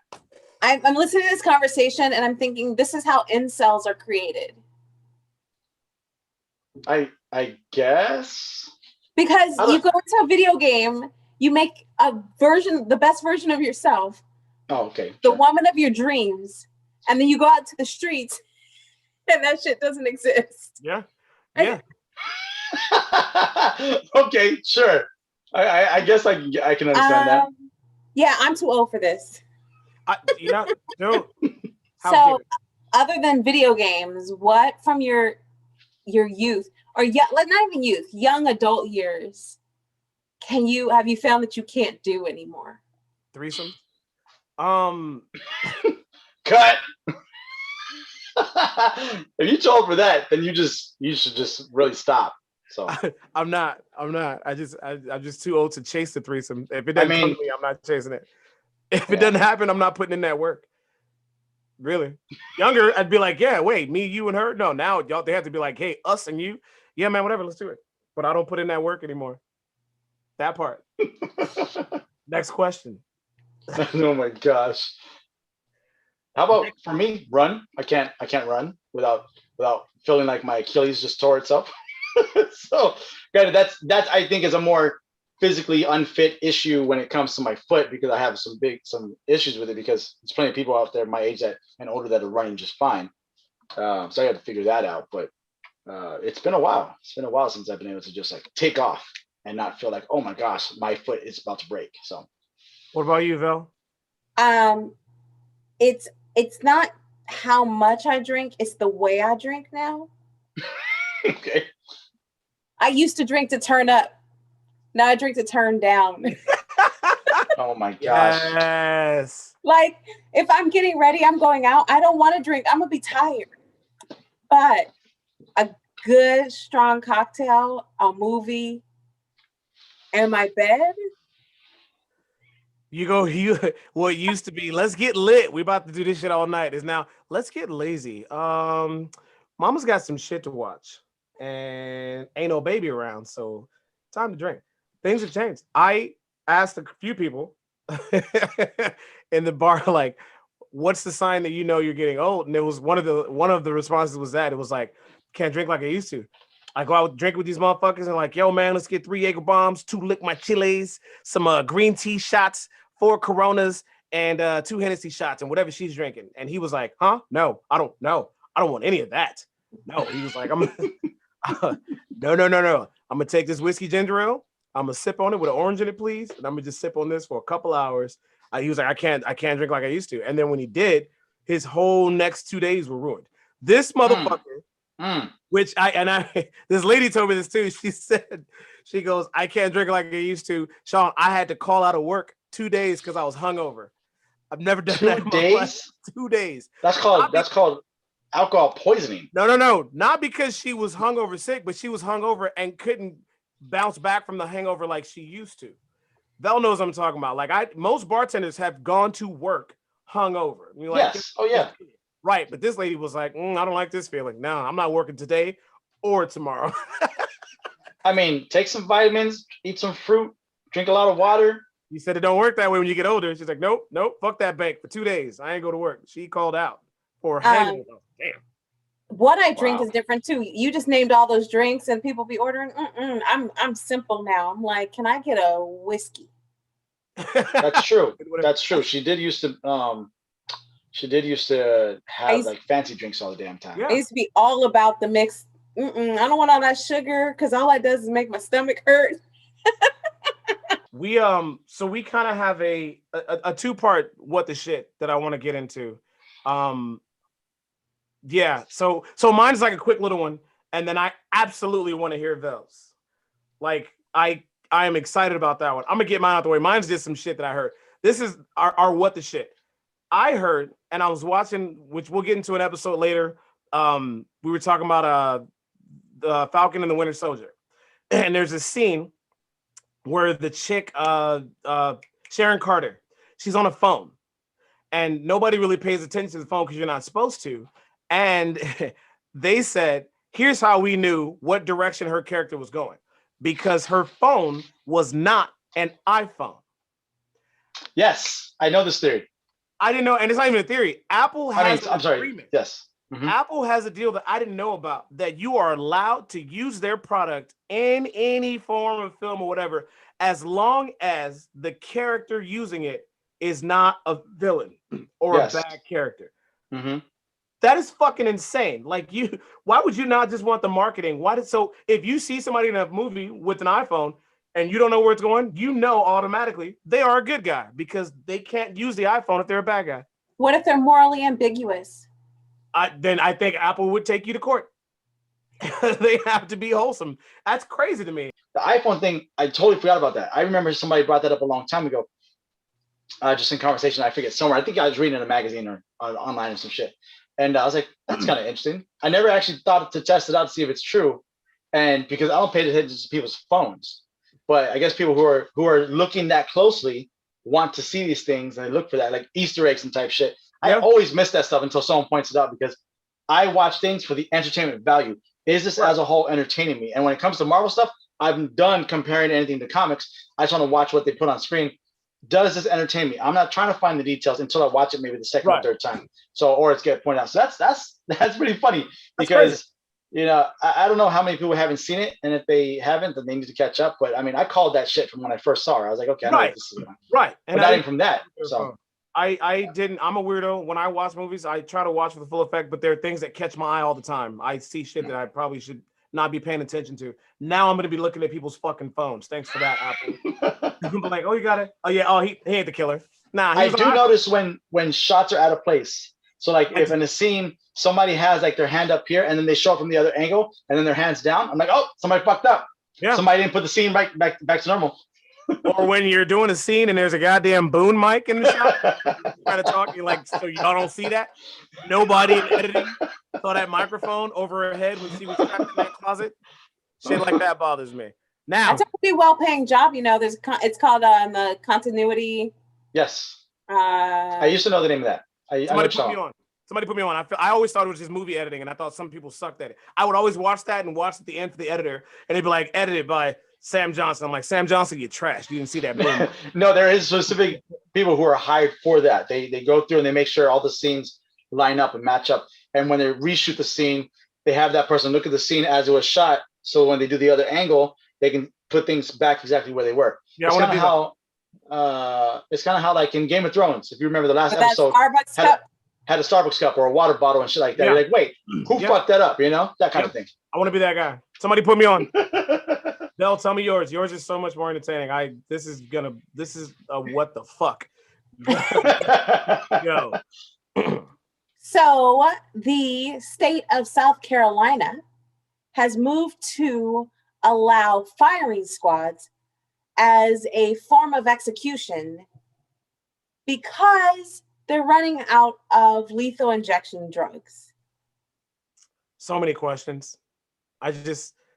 Speaker 3: I'm listening to this conversation and I'm thinking this is how incels are created.
Speaker 2: I guess.
Speaker 3: Because you go into a video game, you make the best version of yourself.
Speaker 2: Oh, okay.
Speaker 3: The woman of your dreams. And then you go out to the streets and that shit doesn't exist.
Speaker 1: Yeah.
Speaker 2: Okay, sure. I guess I can understand that.
Speaker 3: Yeah, I'm too old for this.
Speaker 1: Don't. How
Speaker 3: So,
Speaker 1: dare.
Speaker 3: other than video games, what from your youth or like not even youth, young adult years, have you found that you can't do anymore?
Speaker 1: Threesomes?
Speaker 2: Cut. If you told for that, then you should just really stop. So
Speaker 1: I'm not. I'm just too old to chase the threesome. If it
Speaker 2: I
Speaker 1: doesn't come
Speaker 2: mean,
Speaker 1: to me, I'm not chasing it. If it
Speaker 2: Yeah.
Speaker 1: doesn't happen, I'm not putting in that work. Really. Younger, I'd be like, yeah, wait, me, you, and her. No, now y'all they have to be like, hey, us and you. Yeah, man, whatever, let's do it. But I don't put in that work anymore. That part. Next question.
Speaker 2: oh my gosh. How about for me? Run. I can't run without feeling like my Achilles just tore itself. So, granted, that's I think is a more physically unfit issue when it comes to my foot because I have some issues with it because there's plenty of people out there my age and older that are running just fine. So I got to figure that out. But it's been a while. It's been a while since I've been able to just like take off and not feel like, oh my gosh, my foot is about to break. So,
Speaker 1: what about you, Vel?
Speaker 3: It's not how much I drink, it's the way I drink now.
Speaker 2: Okay.
Speaker 3: I used to drink to turn up. Now I drink to turn down.
Speaker 2: Oh my gosh.
Speaker 1: Yes.
Speaker 3: Like if I'm getting ready, I'm going out. I don't want to drink. I'm gonna be tired. But a good strong cocktail, a movie, and my bed.
Speaker 1: What used to be, let's get lit. We about to do this shit all night. Is now let's get lazy. Mama's got some shit to watch and ain't no baby around, so time to drink. Things have changed. I asked a few people in the bar, like, what's the sign that you know you're getting old? And it was one of the responses was that it was like, can't drink like I used to. I go out drink with these motherfuckers and like, yo, man, let's get 3 Jaeger bombs, 2 lick my chiles, some green tea shots, 4 Coronas, and 2 Hennessy shots, and whatever she's drinking. And he was like, huh? No, I don't want any of that. No, he was like, no. I'm gonna take this whiskey ginger ale. I'm gonna sip on it with an orange in it, please. And I'm gonna just sip on this for a couple hours. He was like, I can't drink like I used to. And then when he did, his whole next 2 days were ruined. This motherfucker. Which this lady told me this too. She said, she goes, I can't drink like I used to. Shaun, I had to call out of work 2 days because I was hungover. I've never done that in my life. 2 days. That's
Speaker 2: called alcohol poisoning.
Speaker 1: No. Not because she was hungover sick, but she was hungover and couldn't bounce back from the hangover like she used to. Vel knows what I'm talking about. Like most bartenders have gone to work hungover. You're like,
Speaker 2: yes. Oh yeah.
Speaker 1: Right, but this lady was like, I don't like this feeling. No, I'm not working today or tomorrow.
Speaker 2: I mean, take some vitamins, eat some fruit, drink a lot of water.
Speaker 1: You said it don't work that way when you get older. She's like, nope, fuck that bank for 2 days. I ain't go to work. She called out for hangover. Damn.
Speaker 3: What I drink is different too. You just named all those drinks and people be ordering. I'm simple now. I'm like, can I get a whiskey?
Speaker 2: That's true. That's true. She did used to have like fancy drinks all the damn time.
Speaker 3: Yeah. I used to be all about the mix. I don't want all that sugar because all that does is make my stomach hurt.
Speaker 1: So we kind of have a 2-part what the shit that I want to get into. Yeah, so mine's like a quick little one, and then I absolutely want to hear Vel's. Like I am excited about that one. I'm gonna get mine out the way. Mine's just some shit that I heard. This is our what the shit. I heard, and I was watching, which we'll get into an episode later. We were talking about the Falcon and the Winter Soldier, and there's a scene where the chick, Sharon Carter, she's on a phone, and nobody really pays attention to the phone because you're not supposed to. And they said, here's how we knew what direction her character was going, because her phone was not an iPhone.
Speaker 2: Yes, I know this theory.
Speaker 1: I didn't know, and it's not even a theory. Apple has
Speaker 2: an agreement. Yes.
Speaker 1: Mm-hmm. Apple has a deal that I didn't know about, that you are allowed to use their product in any form of film or whatever, as long as the character using it is not a villain or a bad character.
Speaker 2: Mm-hmm.
Speaker 1: That is fucking insane. Like, why would you not just want the marketing? So if you see somebody in a movie with an iPhone, and you don't know where it's going, you know automatically they are a good guy because they can't use the iPhone if they're a bad guy.
Speaker 3: What if they're morally ambiguous?
Speaker 1: Then I think Apple would take you to court. They have to be wholesome. That's crazy to me.
Speaker 2: The iPhone thing, I totally forgot about that. I remember somebody brought that up a long time ago. Just in conversation, I forget somewhere. I think I was reading in a magazine or online or some shit. And I was like, that's kind of interesting. I never actually thought to test it out to see if it's true. And because I don't pay attention to people's phones. But I guess people who are looking that closely want to see these things and they look for that, like Easter eggs and type shit. I always miss that stuff until someone points it out because I watch things for the entertainment value. Is this as a whole entertaining me? And when it comes to Marvel stuff, I'm done comparing anything to comics. I just want to watch what they put on screen. Does this entertain me? I'm not trying to find the details until I watch it maybe the second or third time. So, or it's get pointed out. So that's pretty funny because I don't know how many people haven't seen it, and if they haven't, then they need to catch up. But I mean, I called that shit from when I first saw her. I was like, okay, I know what this is about.
Speaker 1: Right,
Speaker 2: and not even from that. So
Speaker 1: I didn't. I'm a weirdo. When I watch movies, I try to watch for the full effect, but there are things that catch my eye all the time. I see shit that I probably should not be paying attention to. Now I'm going to be looking at people's fucking phones. Thanks for that, Apple. People like, oh, you got it. Oh yeah. Oh, he ain't the killer. Nah.
Speaker 2: I do notice when shots are out of place. So like if in a scene somebody has like their hand up here and then they show up from the other angle and then their hands down, I'm like, oh, somebody fucked up. Yeah. Somebody didn't put the scene back to normal.
Speaker 1: Or when you're doing a scene and there's a goddamn boom mic in the shot, trying to talk, you're like, so y'all don't see that? Nobody in editing saw that microphone over her head when she was trapped in that closet. Shit like that bothers me. Now,
Speaker 3: that's a pretty well-paying job. There's it's called the continuity.
Speaker 2: Yes. I used to know the name of that.
Speaker 1: Somebody put me on. I always thought it was just movie editing, and I thought some people sucked at it. I would always watch that and watch at the end for the editor, and they'd be like, edited by Sam Johnson. I'm like, Sam Johnson, you trashed. You didn't see that.
Speaker 2: No, there is specific people who are hired for that. They go through and they make sure all the scenes line up and match up. And when they reshoot the scene, they have that person look at the scene as it was shot. So when they do the other angle, they can put things back exactly where they were. Yeah, it's kind of how like in Game of Thrones, if you remember the last episode, had a Starbucks cup or a water bottle and shit like that. Yeah. You're like, wait, who fucked that up? That kind of thing.
Speaker 1: I want to be that guy. Somebody put me on. Bell, tell me yours. Yours is so much more entertaining. This is what the fuck. Yo.
Speaker 3: So the state of South Carolina has moved to allow firing squads as a form of execution because they're running out of lethal injection drugs.
Speaker 1: So many questions.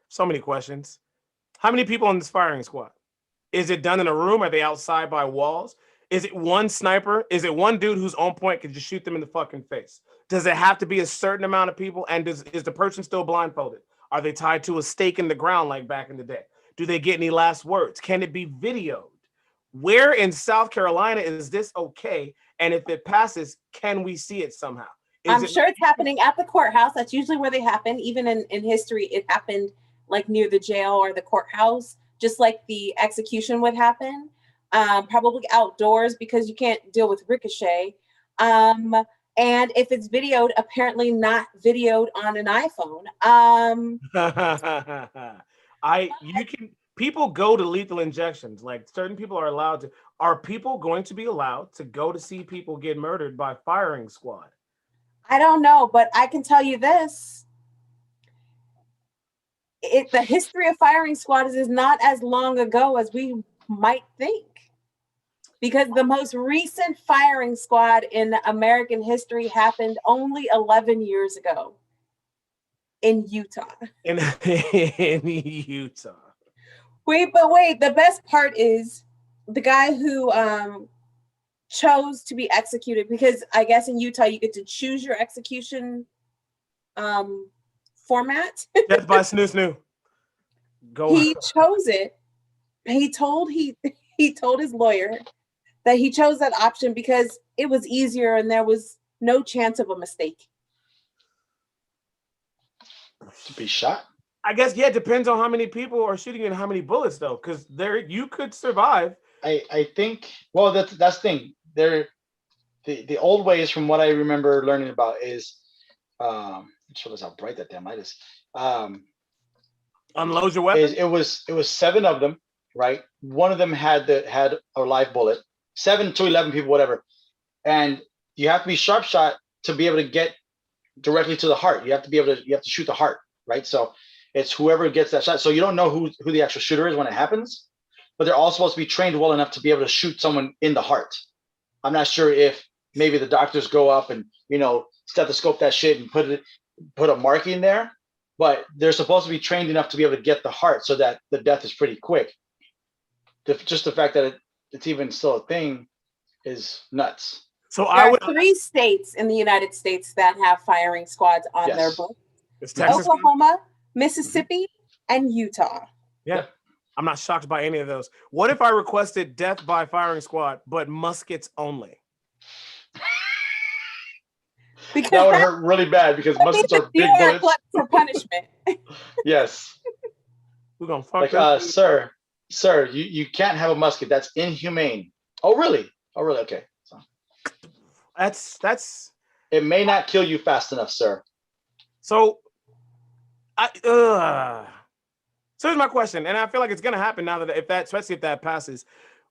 Speaker 1: So many questions. How many people in this firing squad? Is it done in a room? Are they outside by walls? Is it one sniper? Is it one dude who's on point can just shoot them in the fucking face? Does it have to be a certain amount of people? And is the person still blindfolded? Are they tied to a stake in the ground like back in the day? Do they get any last words? Can it be videoed? Where in South Carolina is this okay? And if it passes, can we see it somehow?
Speaker 3: I'm sure it's happening at the courthouse. That's usually where they happen. Even in history, it happened like near the jail or the courthouse, just like the execution would happen. Probably outdoors because you can't deal with ricochet. And if it's videoed, apparently not videoed on an iPhone.
Speaker 1: People go to lethal injections. Like certain people are allowed to. Are people going to be allowed to go to see people get murdered by firing squad?
Speaker 3: I don't know, but I can tell you this. The history of firing squads is not as long ago as we might think. Because the most recent firing squad in American history happened only 11 years ago in Utah.
Speaker 1: In Utah.
Speaker 3: Wait, the best part is the guy who chose to be executed, because I guess in Utah you get to choose your execution format.
Speaker 1: Death by snoo.
Speaker 3: He chose it. He told his lawyer that he chose that option because it was easier and there was no chance of a mistake.
Speaker 2: To be shot?
Speaker 1: I guess, yeah, it depends on how many people are shooting and how many bullets, though, because you could survive.
Speaker 2: I think, well, that's the thing. The old ways, from what I remember learning about, is show us how bright that damn light is.
Speaker 1: Unload your weapon.
Speaker 2: It was 7 of them, right? One of them had a live bullet, 7 to 11 people, whatever. And you have to be sharp shot to be able to get directly to the heart. You have to shoot the heart, right? So it's whoever gets that shot. So you don't know who the actual shooter is when it happens, but they're all supposed to be trained well enough to be able to shoot someone in the heart. I'm not sure if maybe the doctors go up and, stethoscope that shit and put a marking there, but they're supposed to be trained enough to be able to get the heart so that the death is pretty quick. Just the fact that it's even still a thing is nuts.
Speaker 1: So
Speaker 3: there are 3 states in the United States that have firing squads on their books.
Speaker 1: It's Texas,
Speaker 3: Oklahoma, Mississippi, and Utah.
Speaker 1: Yeah. I'm not shocked by any of those. What if I requested death by firing squad, but muskets only?
Speaker 3: Because
Speaker 2: that would hurt really bad because muskets are big bullets.
Speaker 3: For punishment.
Speaker 2: Yes.
Speaker 1: We're gonna fuck
Speaker 2: sir, you can't have a musket. That's inhumane. Oh really? Okay. So.
Speaker 1: That's.
Speaker 2: It may not kill you fast enough, sir.
Speaker 1: So, So here's my question, and I feel like it's gonna happen now especially if that passes.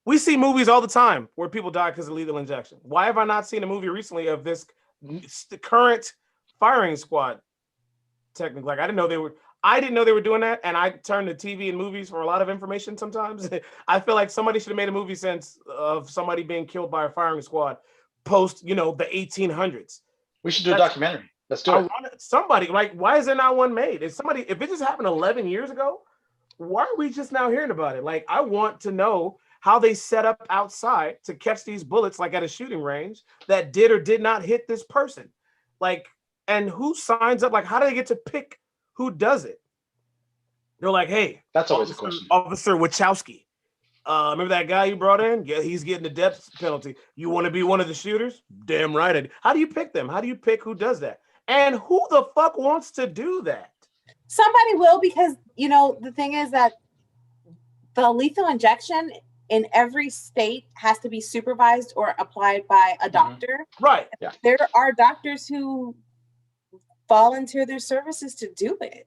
Speaker 1: We see movies all the time where people die because of lethal injection. Why have I not seen a movie recently of the current firing squad? Technically, like I didn't know they were doing that, and I turn to TV and movies for a lot of information. Sometimes I feel like somebody should have made a movie sense of somebody being killed by a firing squad post, the 1800s.
Speaker 2: We should do a documentary. Let's do it.
Speaker 1: Somebody, like, why is there not one made? If it just happened 11 years ago, why are we just now hearing about it? Like, I want to know how they set up outside to catch these bullets, like at a shooting range, that did or did not hit this person. Like, and who signs up? Like, how do they get to pick who does it? They're like, hey,
Speaker 2: that's always a question.
Speaker 1: Officer Wachowski. Remember that guy you brought in? Yeah, he's getting the death penalty. You want to be one of the shooters? Damn right. How do you pick them? How do you pick who does that? And who the fuck wants to do that?
Speaker 3: Somebody will, because, the thing is that the lethal injection in every state has to be supervised or applied by a doctor.
Speaker 1: Right. Yeah.
Speaker 3: There are doctors who volunteer their services to do it.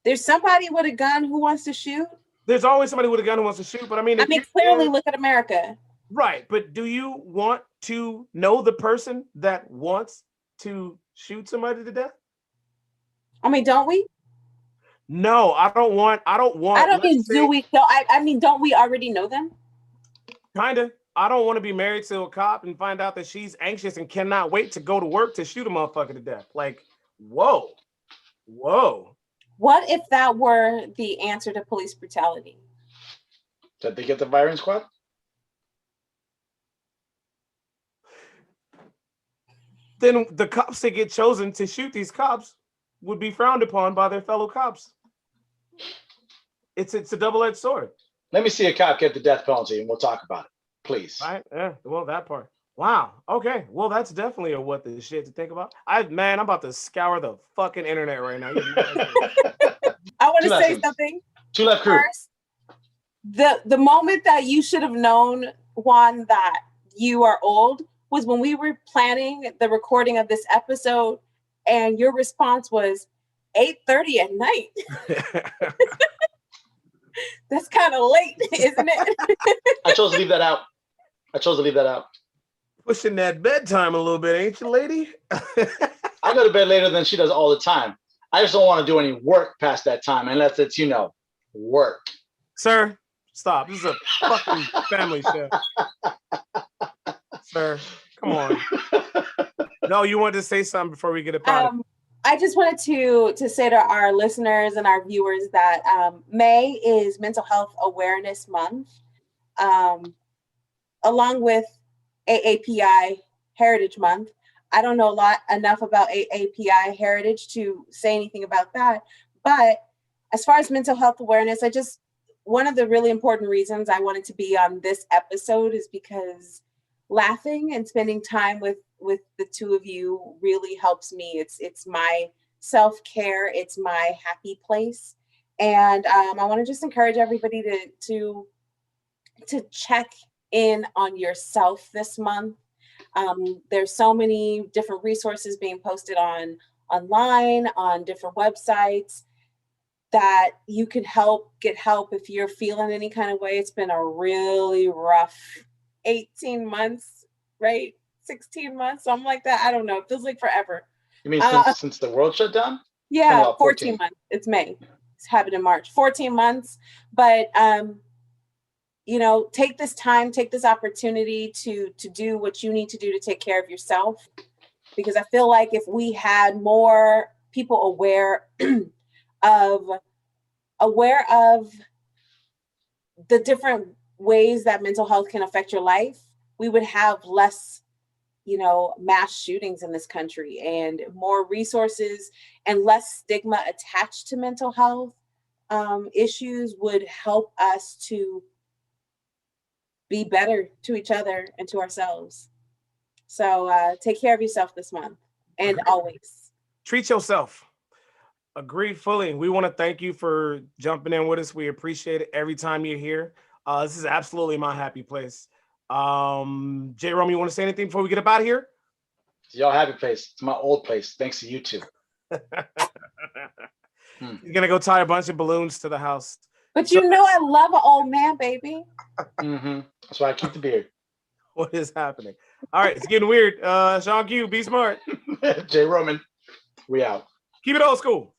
Speaker 3: There's somebody with a gun who wants to shoot.
Speaker 1: There's always somebody with a gun who wants to shoot, but I mean,
Speaker 3: clearly look at America.
Speaker 1: Right, but do you want to know the person that wants to shoot somebody to death?
Speaker 3: I mean, don't we?
Speaker 1: No, I don't want.
Speaker 3: I don't mean do we? No, I mean, don't we already know them?
Speaker 1: Kinda. I don't want to be married to a cop and find out that she's anxious and cannot wait to go to work to shoot a motherfucker to death. Like, whoa.
Speaker 3: What if that were the answer to police brutality?
Speaker 2: Did they get the firing squad?
Speaker 1: Then the cops that get chosen to shoot these cops would be frowned upon by their fellow cops. It's a double-edged sword.
Speaker 2: Let me see a cop get the death penalty and we'll talk about it, please.
Speaker 1: Right? Yeah. Well, that part. Wow. Okay. Well, that's definitely a what the shit to think about. I'm about to scour the fucking internet right now.
Speaker 3: I want to say something.
Speaker 2: Two left crew.
Speaker 3: First, the moment that you should have known, Juan, that you are old was when we were planning the recording of this episode, and your response was 8:30 at night. That's kind of late, isn't it?
Speaker 2: I chose to leave that out.
Speaker 1: Pushing that bedtime a little bit, ain't you, lady?
Speaker 2: I go to bed later than she does all the time. I just don't want to do any work past that time unless it's, work.
Speaker 1: Sir, stop. This is a fucking family show. Sir, come on. No, you wanted to say something before we get up out of it.
Speaker 3: I just wanted to say to our listeners and our viewers that May is Mental Health Awareness Month, along with AAPI Heritage Month. I don't know enough about AAPI Heritage to say anything about that. But as far as mental health awareness, one of the really important reasons I wanted to be on this episode is because laughing and spending time with the two of you really helps me. It's my self-care. It's my happy place. And I want to just encourage everybody to check in on yourself this month. There's so many different resources being posted online, on different websites. that you can get help if you're feeling any kind of way. It's been a really rough 18 months, right? 16 months, something like that. I don't know. It feels like forever.
Speaker 2: You mean since the world shut down?
Speaker 3: Yeah, 14 months. It's May. It's happened in March. 14 months. But take this time, take this opportunity to do what you need to do to take care of yourself. Because I feel like if we had more people aware of the different ways that mental health can affect your life, we would have less mass shootings in this country, and more resources and less stigma attached to mental health issues would help us to be better to each other and to ourselves. So take care of yourself this month and always.
Speaker 1: Treat yourself. Agree fully. We want to thank you for jumping in with us. We appreciate it every time you're here. This is absolutely my happy place. J. Rome, you want to say anything before we get up out of here?
Speaker 2: It's y'all happy place. It's my old place. Thanks to you two.
Speaker 1: You're gonna go tie a bunch of balloons to the house.
Speaker 3: But I love an old man, baby.
Speaker 2: That's why I keep the beard.
Speaker 1: What is happening? All right, it's getting weird. Shaun Q, be smart.
Speaker 2: J. Roman, we out.
Speaker 1: Keep it old school.